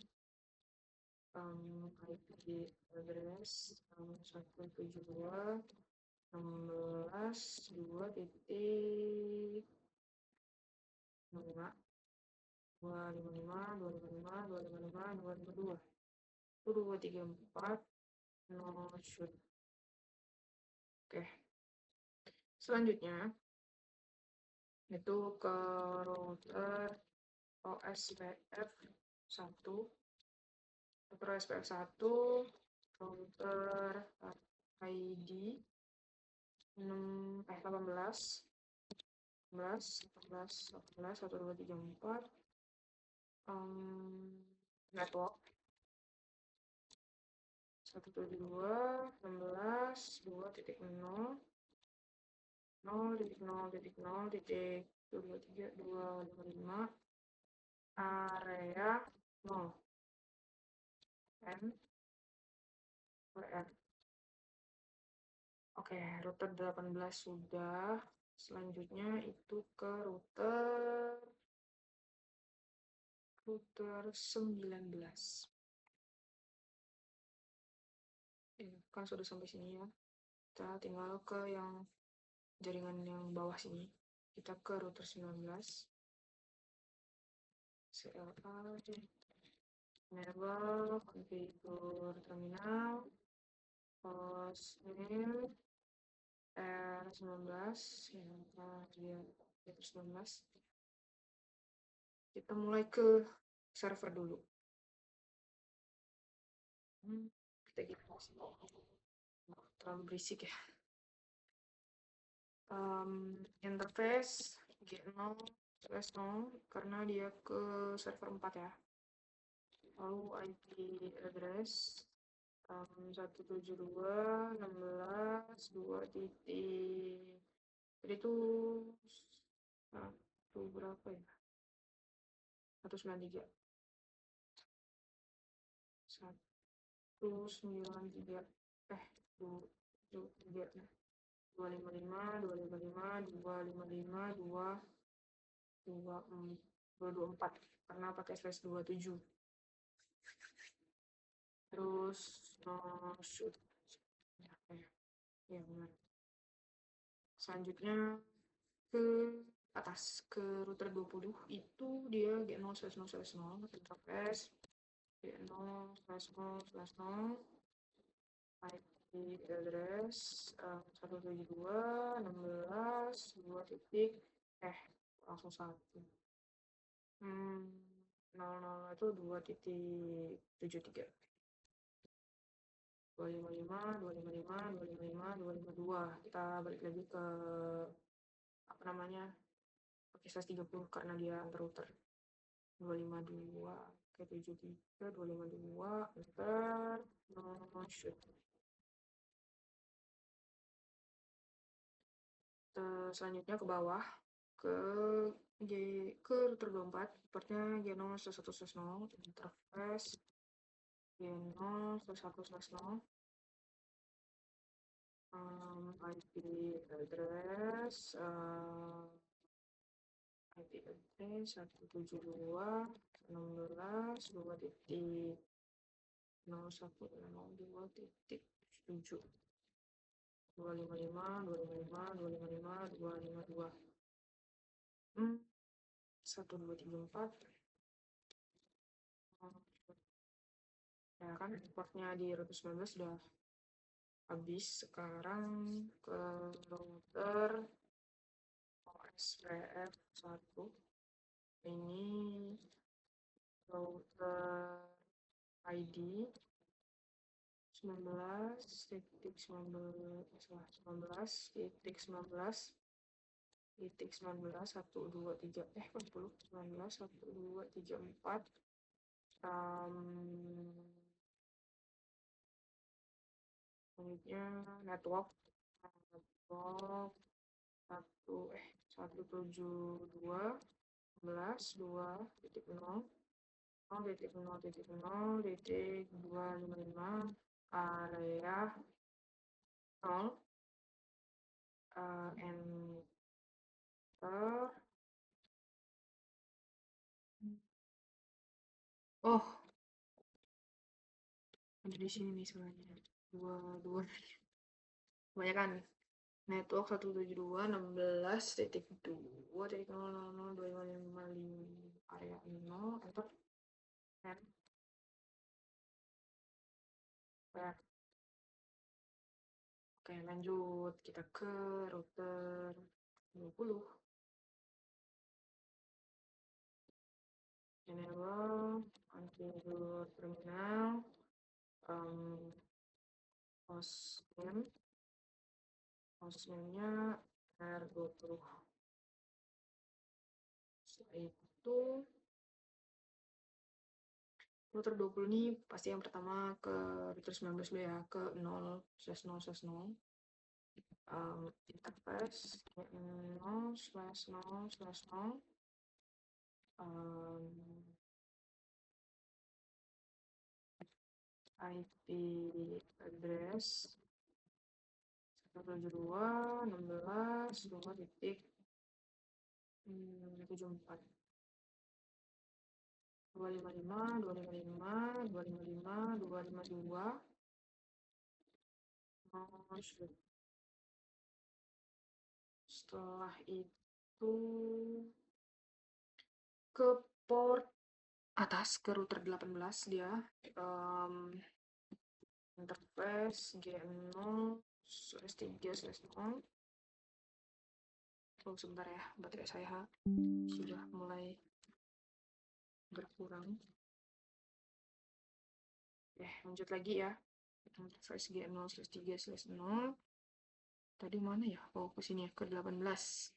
IP address 172.16.2.5 255.255.255.252 itu 234. Shoot. Oke. Selanjutnya itu ke router OSPF1 router ID 18, 1, 2, 3, 4. Network 172, 16, 2.0, 0.0.0 titik 223, 255, area 0, N, WR. Oke, router 18 sudah. Selanjutnya itu ke router 19. Kan sudah sampai sini ya. Kita tinggal ke yang jaringan yang bawah sini. Kita ke router 19. CLA, enable, configure terminal, hostname, R19, ya, dia R19. Kita mulai ke server dulu. Kita gitu terlalu berisik ya. Interface G0/0 karena dia ke server 4 ya. Lalu IP address 172.16.2 titik. Jadi itu berapa ya? 193. 193. 255, 224 karena pakai slash 27. Terus shoot ya benar. Selanjutnya ke atas ke router 20 itu dia G0/0/0 interface G0/0/0 IP address 172.16.2 titik langsung 1 00 itu 2.73 255 255 255 252. Kita balik lagi ke apa namanya pakai slash 30 karena dia antar router 252 ke 73 252 enter shoot. Selanjutnya ke bawah ke router 24 portnya G0/1/0 interface G0/1/0 IP address 172.16.2 titik 0102 titik 7 255 255 255 252 1 2 3 4 ya kan portnya di router 19 sudah habis. Sekarang ke router OSPF 1 ini router ID 19.19.19.19.123 selanjutnya network 172.11.2.0 0.0.0.255 area 0 enter. Oh, ada di sini nih sebenarnya dua kebanyakan network 172.16.2.000.255 area 0 enter. Oke, lanjut kita ke router 20 enable configure terminal hostname-nya R20. Setelah itu router 20 ini pasti yang pertama ke router 19 dulu ya, ke 0/0/0. Interface 0/0/0. IP address 172.16.2.74 255 255 255 252. Setelah itu ke port atas, ke router 18 dia. Interface G0/3/0. Tunggu sebentar ya, baterai saya sudah mulai berkurang. Lanjut lagi ya. Interface G0/3/0. Tadi mana ya? Oh, ke sini ya, ke 18.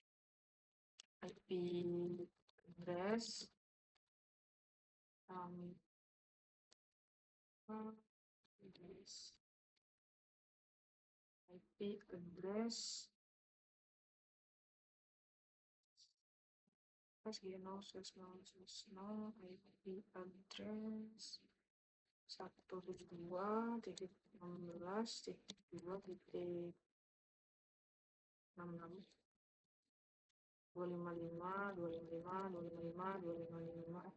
IP address IP address G0/0/0 IP address 172.16.2.66 255 255 255 255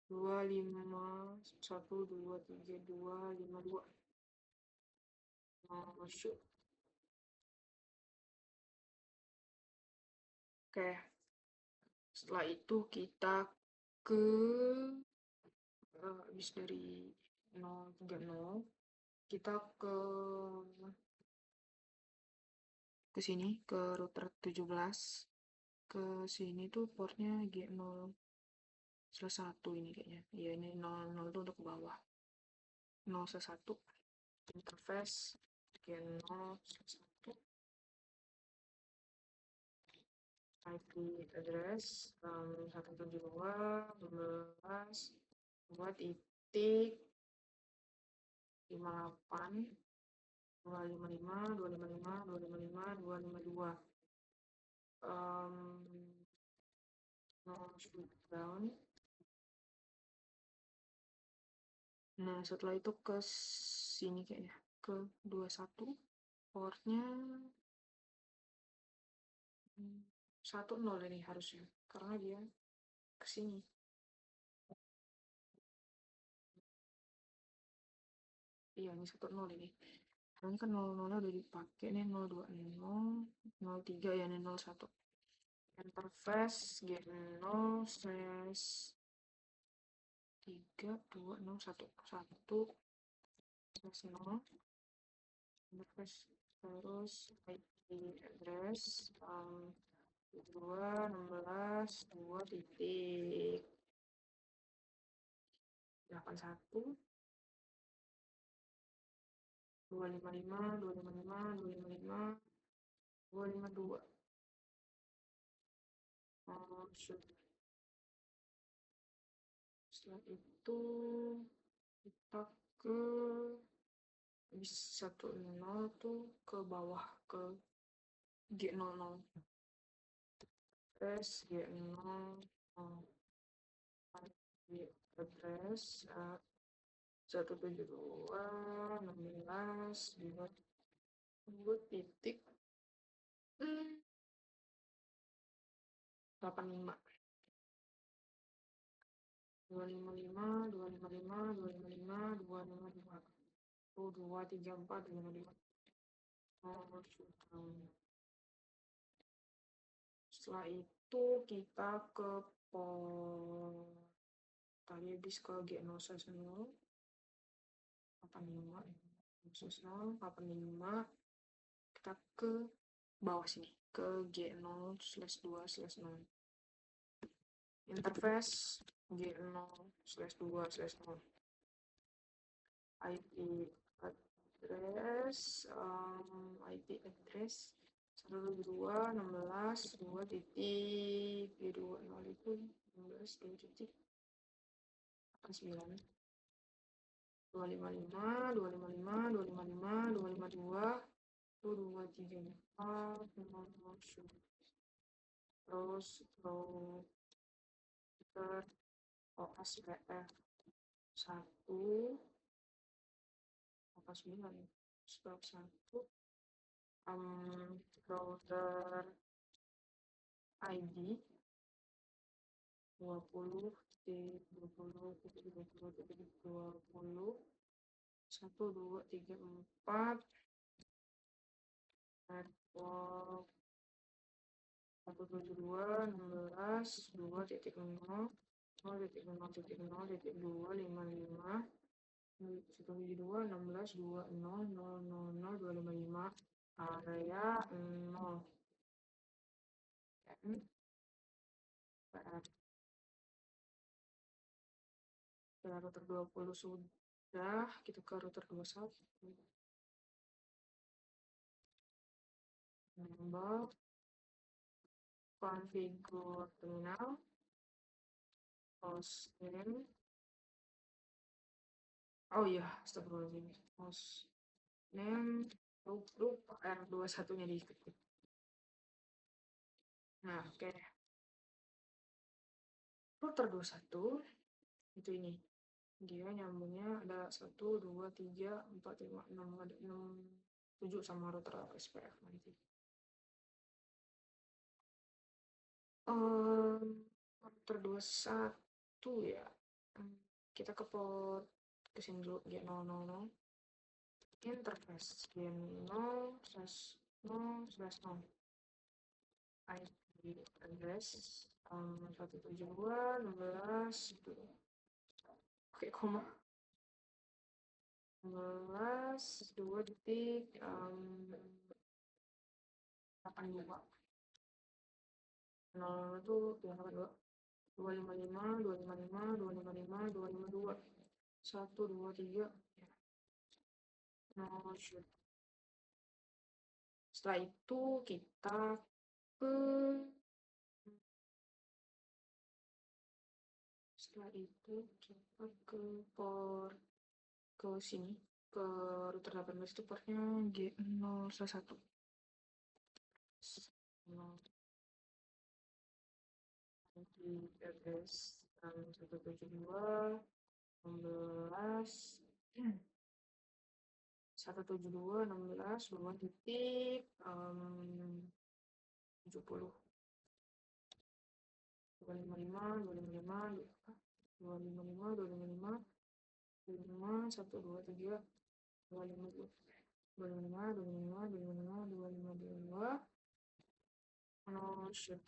251 232 252. Masuk. Oke, setelah itu kita ke habis dari 030 kita ke sini, ke router 17. Ke sini tuh portnya G0/1 ini kayaknya. Iya, ini 00 tuh untuk ke bawah. 0/1 interface G0/1 IP address 172.16.2.58 255 255 255 252. No shutdown. Nah, setelah itu ke sini kayaknya, ke 21 portnya 10 ini harusnya, karena dia ke sini. Iya, ini 10 ini. Karena kan 00 udah dipakai nih, 020 03 ya, ini 01. Interface G0/3261 1/0. Interface terus IP address 2.16.2.81 255 255 255 252. Setelah itu kita ke bis 10 tuh ke bawah, ke G00. Terus G00 address 172.16.2.85 255 255 255 255 234 255. Setelah itu kita ke port tadi habis ke G0/0 85 85 kita ke bawah sini, ke G0/2/0. Interface G0/2/0. IP address IP address 172, 16, 2 titik, G20 itu 16, 2 titik, 9, 255, 255, 255, 252, 234, terus router OSPF 1, apa 9, stop 1, router ID 20, 20, 20, 1, 2, 3, 4, network 172, 16, 2.0, 0.0.0.2, 55, 172, 16, 2, 0, 0, 0, 0, 255, area 0. Router 20 sudah, kita ke router 21. Number, configure terminal, host name. Oh iya, astagfirullahaladzim. Host name, lupa R21-nya diketik. Nah, oke. Router 21 itu ini. Dia nyambungnya ada 1, 2, 3, 4, 5, 6, ada 6, 7 sama router SPF nanti. Router 21 ya. Kita ke port kesini dulu, G000. Interface G0/0/0. IP address 172, 16, oke, koma 16, 2 titik 82, 0 itu 282, 255, 255, 255, 252, 1, 2, 3, no shoot. Setelah itu kita ke port ke sini, ke router 18 itu portnya G0/1. Address 172, 16, 172, 16, 2 titik 70, 255, 255, 255, 255, 255, 1, 2, 3, 252, 255, 255, 255, 252, no shoot.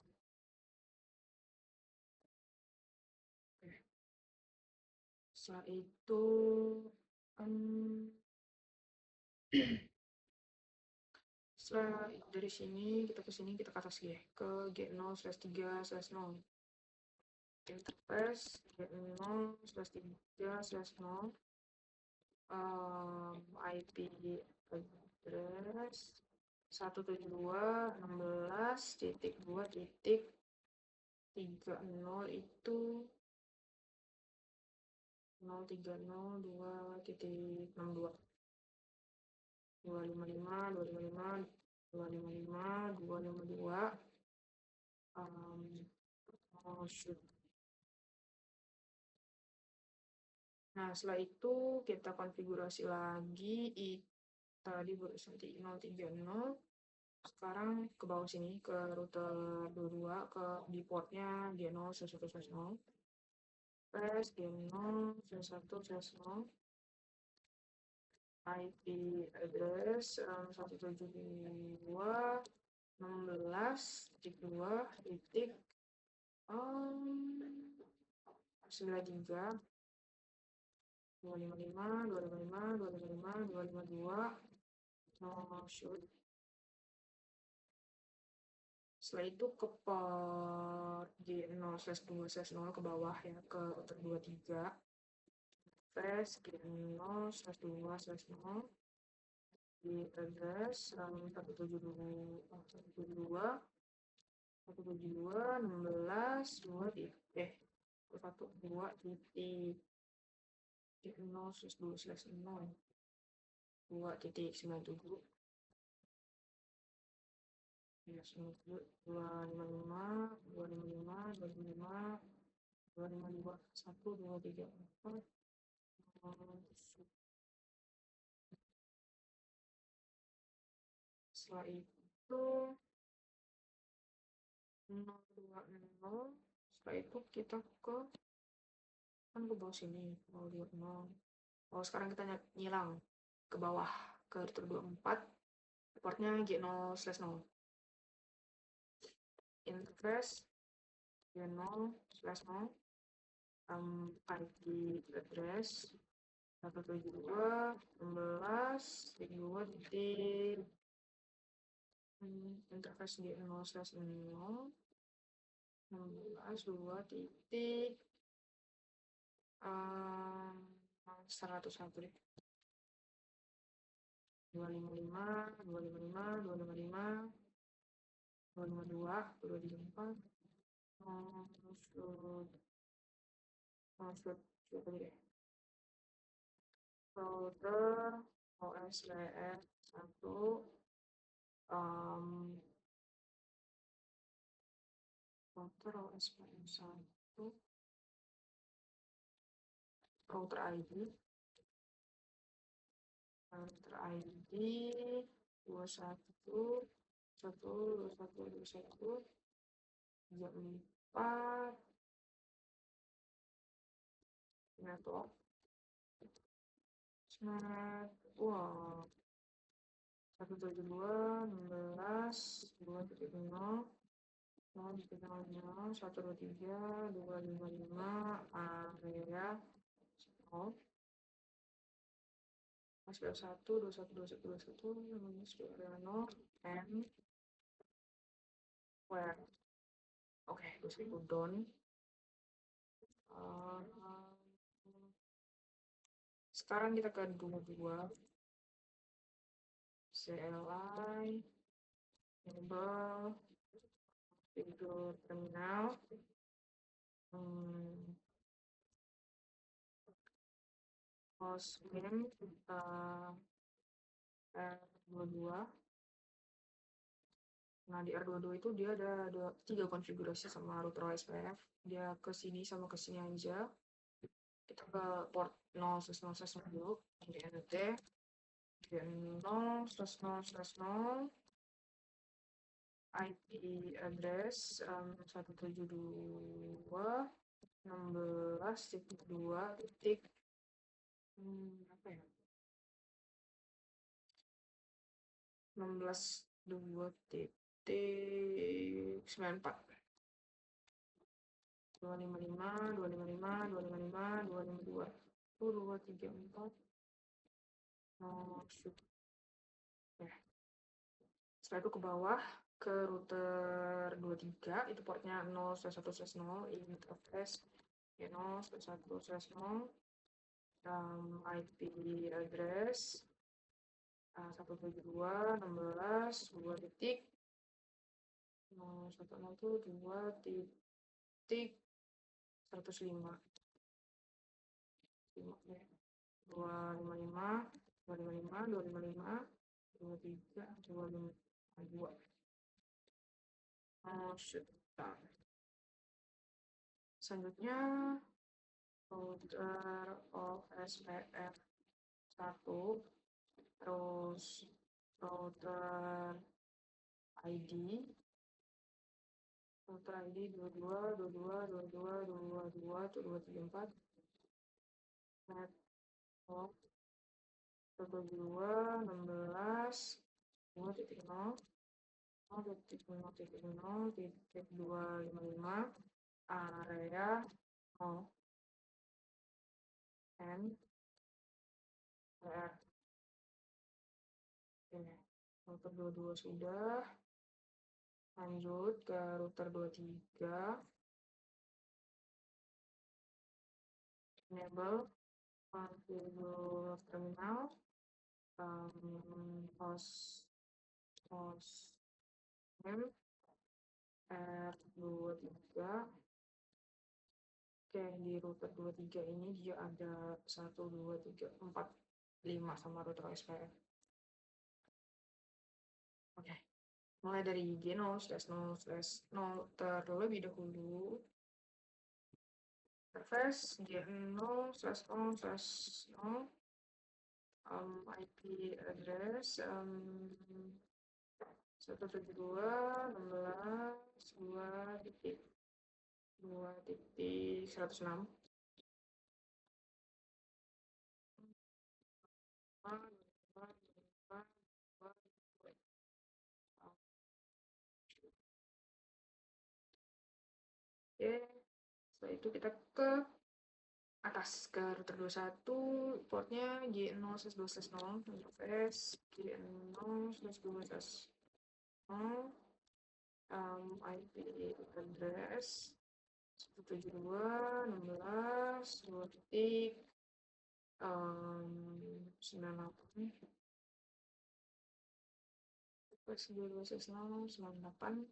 Setelah itu setelah dari sini kita ke sini, kita ke atas ya, ke G0/3/0. Interface G0/3/0, IP address 172.16.2.30 itu 030.2.62, 255, 255, 255, 252, shoot. Nah, setelah itu kita konfigurasi lagi tadi barusan 030. Sekarang ke bawah sini, ke router 22, ke di portnya G0/1/0. Press G0/1/0. IP address 172, 16.2 titik 93, 255, 255, 255, 252, no shoot. Setelah itu ke port G0/2/0 ke bawah ya, ke router 23. Press G0/2/0. address 172 16 2 titik 0 2 0 2,97 ya 255 255 255 252 1 2 3 4 setelah itu 020 setelah itu kita kan ke bawah sini 020 sekarang kita nyilang ke bawah ke router 24 portnya G0/0 interface G0/0 IP address 172.16.2 titik interface G0/0 16.2 titik 101 deh 255 255 255 252 234 maksud siapa deh router OSPF 1 router OSPF 1 router ID 21 1 21 21 4 network smart wow 172 16 2.0 123 255 area 0 SPF 1 21 21 21 SPF 0 and where oke terus itu down sekarang kita ke 22 CLI enable video terminal host name R22 nah di R22 itu dia ada 3 konfigurasi sama router OSPF dia ke sini sama ke sini aja kita ke port 0/0 dulu GNT 0/0/0 IP address 172.16.2 titik apa ya 16.2 titik 94 255 255 255 252 234 setelah itu ke bawah ke router 23 itu portnya 0/1/0 interface 0/1/0 IP address 172.16.2 titik 010 itu 2 titik 105 255 255 255 23 252 selanjutnya router OSPF 1 terus router ID 22 22 22 22 234 network 172 16 2.0 0.0.0 titik 255 area 0 N R ini router 22 sudah lanjut ke router 23 enable configure terminal host name R23. Oke, di router 23 ini dia ada 1, 2, 3, 4, 5 sama router SPF. Oke, mulai dari G0/0/0 terlebih dahulu. Interface G0/0/0 IP address 172.16.2.2.106. Oke, setelah itu kita ke atas ke router 21, portnya G0/2/0, interface G0/2/0, IP address 172.16.2.98,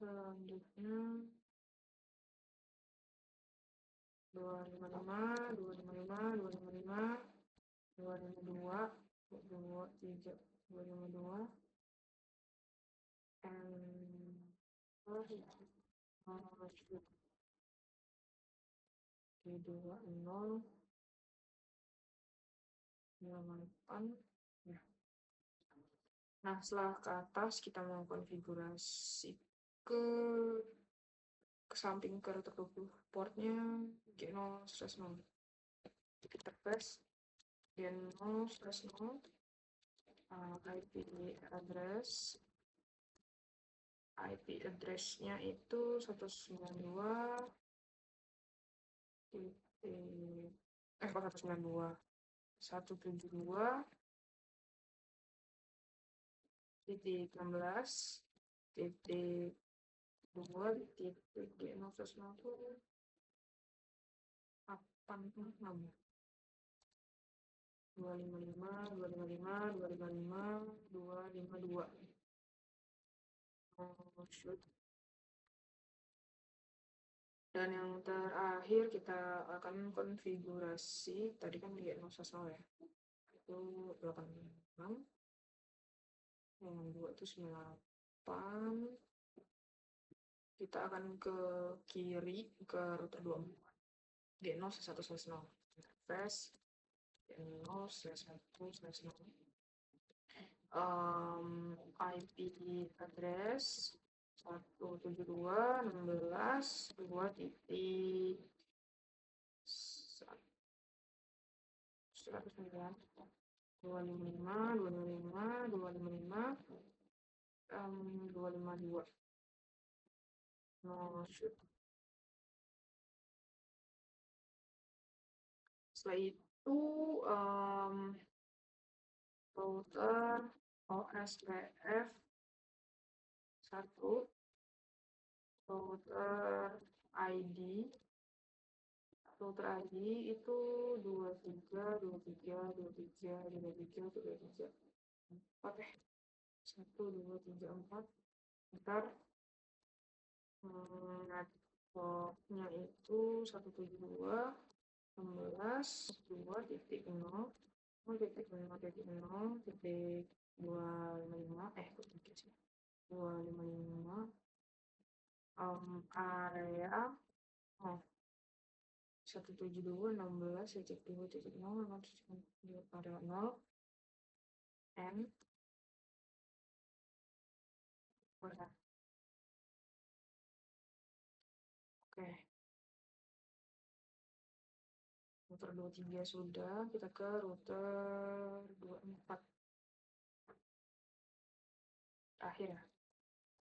selanjutnya 255, 255, 255, 252, 253, 252, and 320, 98. Ya. Nah, setelah ke atas kita mau konfigurasi ke samping ke router 20, portnya G0/0. Kita press G0/0, IP address-nya itu 192 192 172 titik 16 titik 2 titik G0/0 86 255 255 255 252. Shoot. Dan yang terakhir kita akan konfigurasi, tadi kan di G0/0 ya, itu 86, yang 2 itu 98. Kita akan ke kiri ke router 24, G0/1/0, interface G0/1/0, IP address 172.16.2 titik 109, 255, 255, 255, 252. No shoot. Setelah itu router OSPF 1, router ID itu 23 23 23 23 23 4 1 2 3 4. Ntar networknya itu 172.16.2.0 0.0.0.255 255 area 172.16.2.0 area 0 n. Oke, router 23 sudah, kita ke router 24 akhir ya.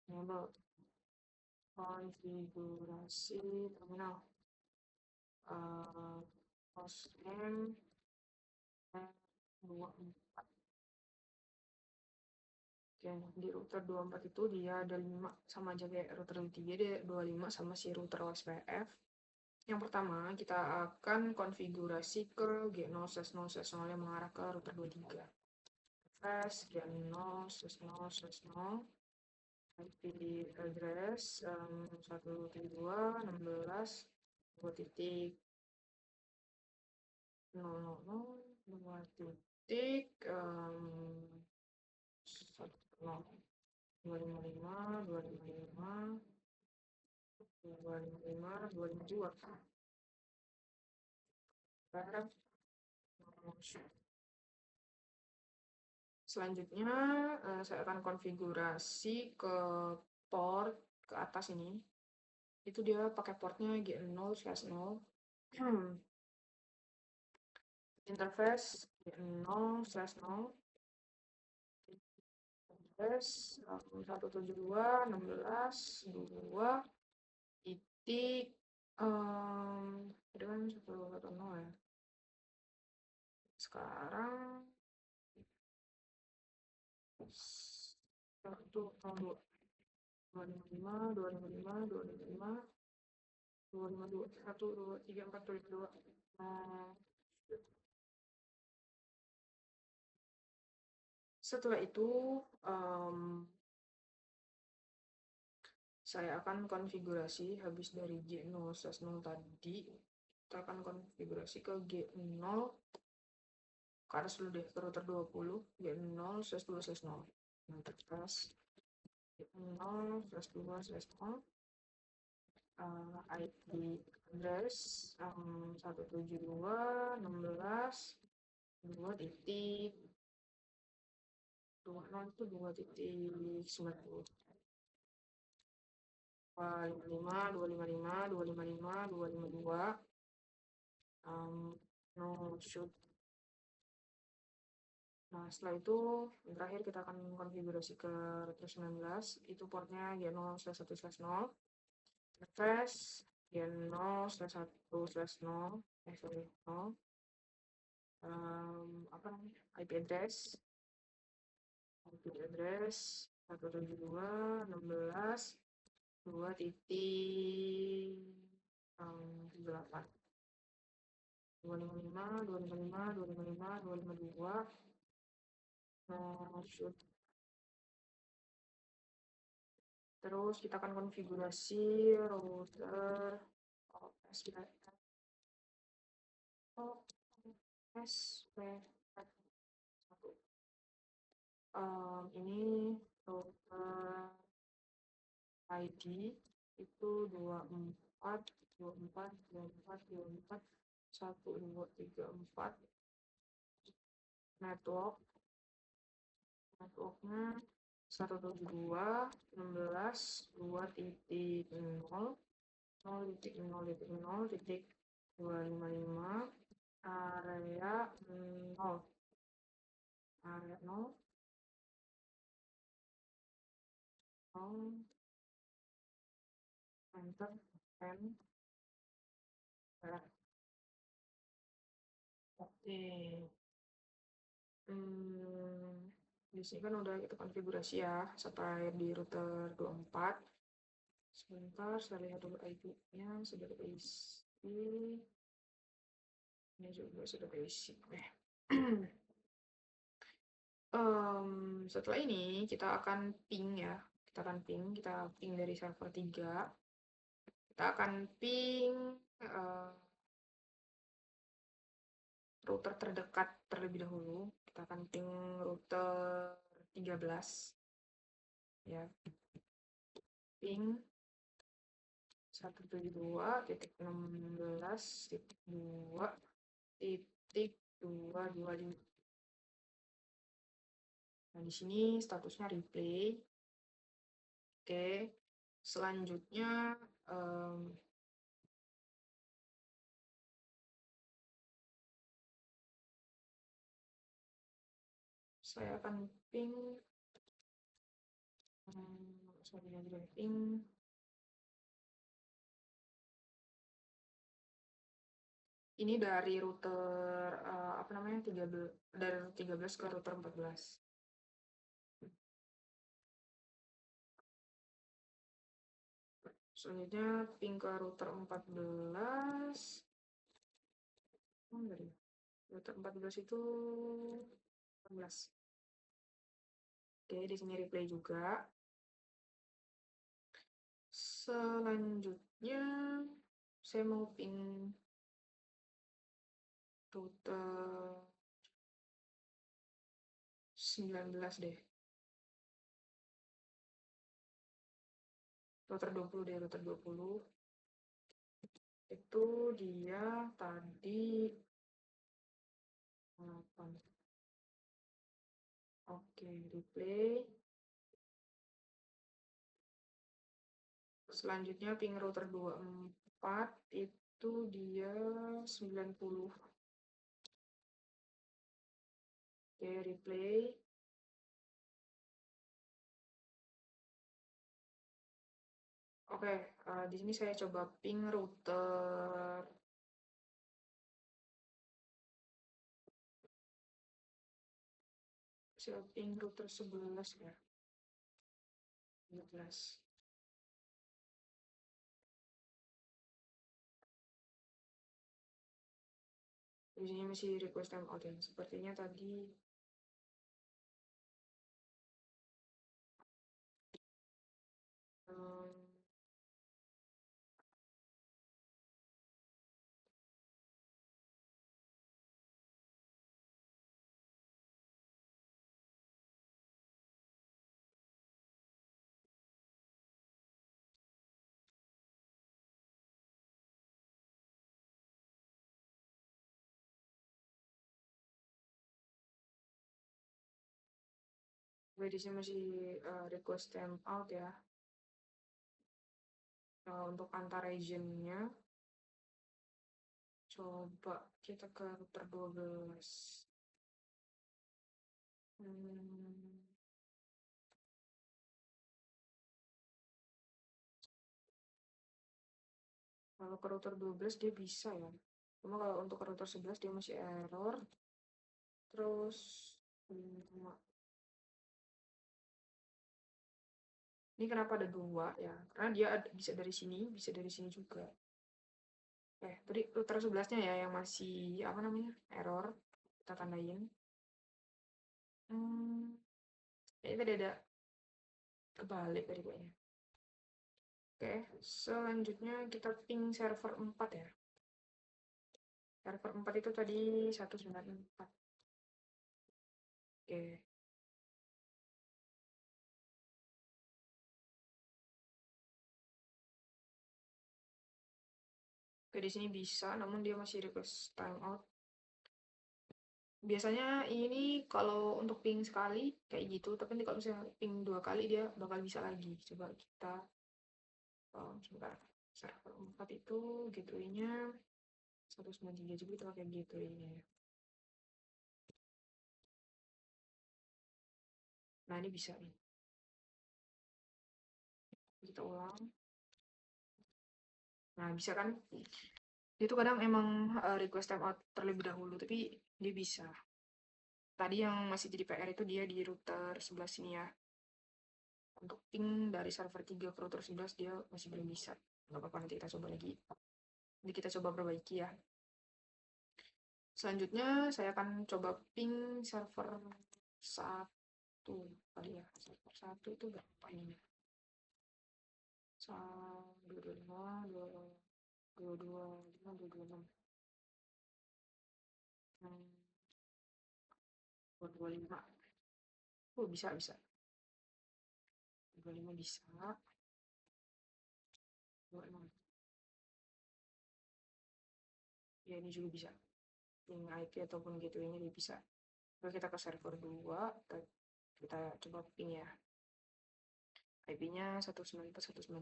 Enable konfigurasi terminal, hostname 24. Oke, di router 24 itu dia ada 5, sama aja kayak router 23, dia 25 sama si router OSPF. Yang pertama, kita akan konfigurasi ke G0/0/0 yang mengarah ke router 23. Flash G0/0/0 IP address 172.16.2 titik 000 titik 255 255 255 252. Selanjutnya saya akan konfigurasi ke port ke atas ini. Itu dia pakai portnya G0/0. Interface G0/0. Interface 172.16.2 titik tadi kan 110 ya. Sekarang 255 255 255 252 1 2 3 4 2 setelah itu saya akan konfigurasi habis dari G0/0 tadi, kita akan konfigurasi ke G0 ke atas dulu deh, ke router 20 G0/2/0. Nah, terus G0/2/0 IP address 172.16.2 titik 20 itu 2 titik 90 255 255 255 252 no shoot. Nah, setelah itu yang terakhir kita akan konfigurasi ke router 19, itu portnya G0/1/0, address G0/1/0, sorry, 0, apa namanya, IP address 172.16.2 titik 38 255 255 255 252 shoot. Terus kita akan konfigurasi router ini router ID itu 24 24 24 24 1 2 3 4. Networknya 172.16.2 titik 0 titik 0 titik 0 titik 255 area 0 area 0 enter n. Oke. Di sini kan udah kita konfigurasi ya sampai di router 24. Sebentar saya lihat dulu IP-nya sudah terisi. Ini juga sudah terisi. Setelah ini kita akan ping ya. Kita ping dari server 3. Kita akan ping router terdekat terlebih dahulu. Kita akan ping router 13. Ya. Ping 172.16.2.225. Nah, di sini statusnya replay. Oke, selanjutnya saya akan ping ini dari router apa namanya 13 dari 13 ke router 14. Selanjutnya ping ke router 14. Oh, enggak deh. Router 14 itu 14. Oke, di sini replay juga. Selanjutnya saya mau ping router 19 deh. Router 20 deh, router 20. Itu dia tadi 8. Oke, replay. Selanjutnya ping router 24 itu dia 90. Oke, replay. Oke, di sini saya coba ping router. Saya ping router 11 ya. 11. Di sini masih request timeout ya. Sepertinya tadi di sini masih request timeout ya. Untuk antar regionnya, coba kita ke router 12. Kalau ke router 12 dia bisa ya. Cuma kalau untuk ke router 11 dia masih error. Terus ini kenapa ada 2 ya? Karena dia bisa dari sini juga. Tadi router 11-nya ya yang masih apa namanya? Error. Kita tandain. Ini tadi ada kebalik tadi kayaknya. Oke, selanjutnya kita ping server 4 ya. Server 4 itu tadi 194. Oke. Oke, di sini bisa, namun dia masih request timeout. Biasanya ini kalau untuk ping sekali kayak gitu, tapi nanti kalau misalnya ping 2 kali dia bakal bisa lagi. Coba kita sebentar. Server 4 itu gateway-nya 193, jadi kita pakai gateway-nya. Nah, ini bisa nih. Kita ulang. Nah, bisa kan? Itu kadang emang request timeout terlebih dahulu, tapi dia bisa. Tadi yang masih jadi PR itu dia di router sebelah sini ya. Untuk ping dari server 3 ke router 11 dia masih belum bisa. Nggak apa-apa, nanti kita coba lagi. Nanti kita coba perbaiki ya. Selanjutnya saya akan coba ping server 1 kali ya. Server 1 itu berapa ini? 225, 225, 226. 225. Oh, bisa. 225 bisa. 26. Ya, ini juga bisa. Ping IP ataupun gateway-nya dia bisa. Lalu kita ke server 2, kita coba ping ya. IP-nya 194.193.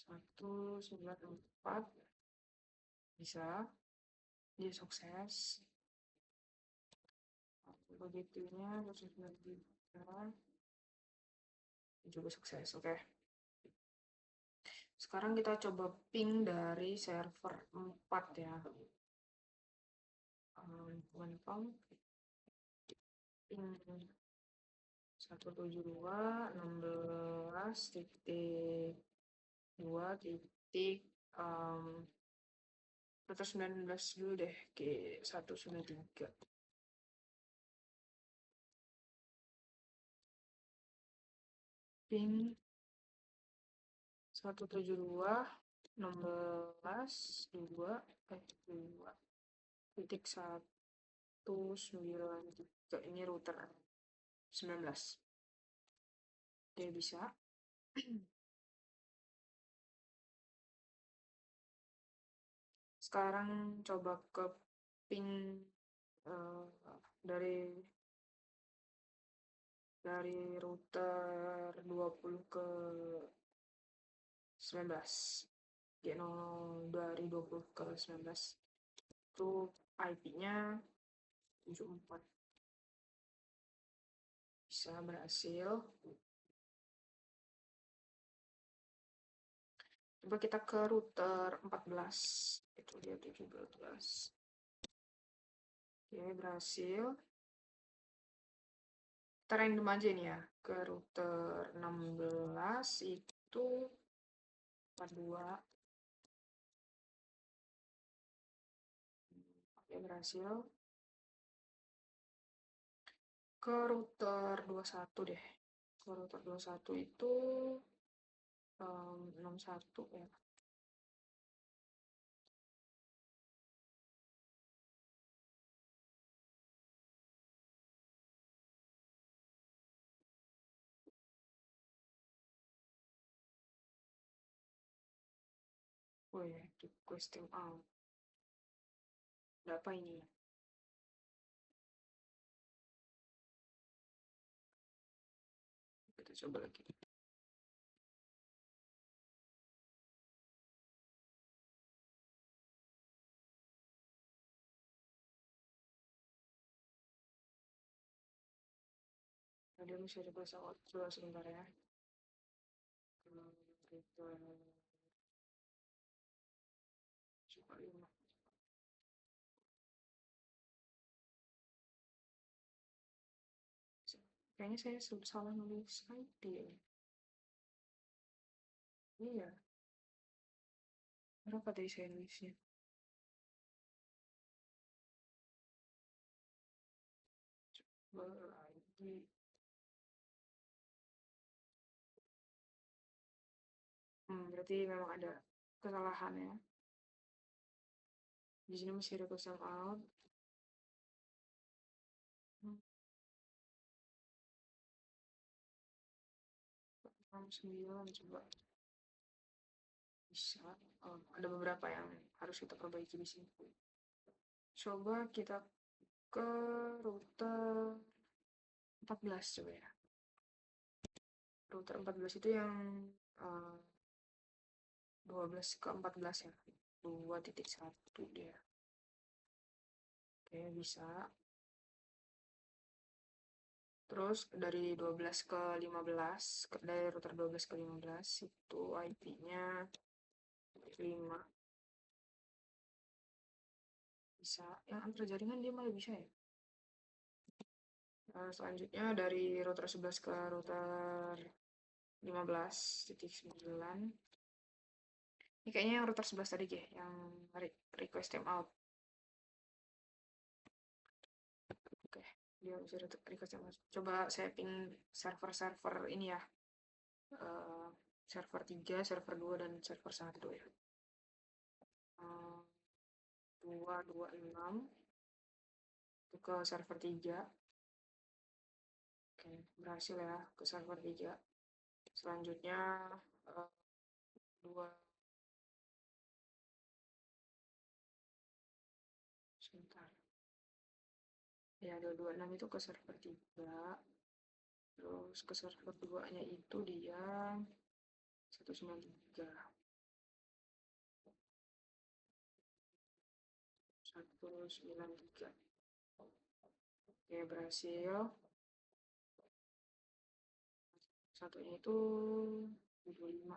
194 bisa, dia sukses. Begitunya 193 juga sukses. Oke. Sekarang kita coba ping dari server 4 ya. Confirm ping 172.16.2 titik router 19 dulu deh, ke 193. Ping 172.16.2 ini router 19. Oke, bisa. Sekarang coba ke ping dari router 20 ke 19. G02 dari 20 ke 19 itu IP-nya 74. Bisa, berhasil. Coba kita ke router 14. Itu dia 17. Oke, berhasil. Kita random aja nih ya. Ke router 16 itu 42. Oke, berhasil. Ke router 21 deh. Ke router 21 itu 61 ya. Oh ya, request time out. Ada apa ini? Kita coba lagi. Dia masih ada bahasa out. Coba sebentar ya. Kita coba 5. Kayaknya saya salah nulis ID ya. Iya, berapa tadi saya nulisnya? Coba ID. Berarti memang ada kesalahan ya. Di sini masih ada request time out. 69 coba. Bisa. Ada beberapa yang harus kita perbaiki di sini. Coba kita ke router 14 coba ya. Router 14 itu yang 12 ke 14 ya. 2.1 dia. Oke, bisa. Terus dari 12 ke 15, dari router 12 ke 15 itu IP-nya 5. Bisa. Yang antar jaringan dia malah bisa ya. Selanjutnya dari router 11 ke router 15.9. Ini kayaknya yang router 11 tadi ya, yang request timeout. Oke, dia bisa request timeout. Coba saya ping server-server ini ya. Server 3, server 2, dan server 1 ya. 226 itu ke server 3. Oke, berhasil ya ke server 3. Selanjutnya 2 sebentar. Ya, 226 itu ke server 3. Terus ke server 2-nya itu dia 193. 193. Oke, berhasil. Satunya itu 25.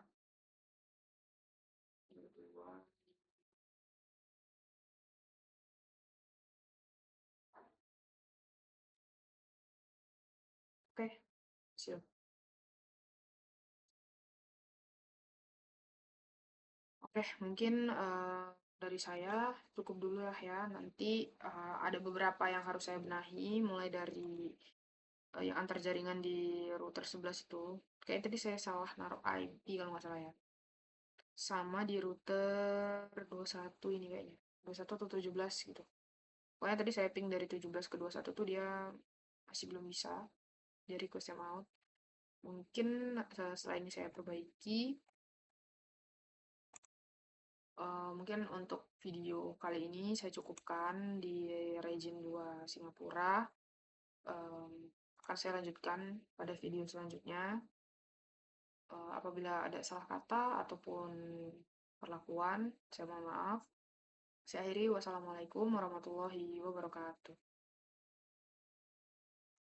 22. Oke, Siap. Oke, mungkin dari saya cukup dulu lah ya. Nanti ada beberapa yang harus saya benahi, mulai dari yang antar jaringan di router 11 itu. Kayaknya tadi saya salah naruh IP kalau nggak salah ya. Sama di router 21 ini kayaknya. 21 atau 17 gitu. Pokoknya tadi saya ping dari 17 ke 21 tuh dia masih belum bisa. Dia request time out. Mungkin setelah ini saya perbaiki. Mungkin untuk video kali ini saya cukupkan di region 2 Singapura. Em, Akan saya lanjutkan pada video selanjutnya. Apabila ada salah kata ataupun perlakuan, saya mohon maaf. Saya akhiri, wassalamualaikum warahmatullahi wabarakatuh.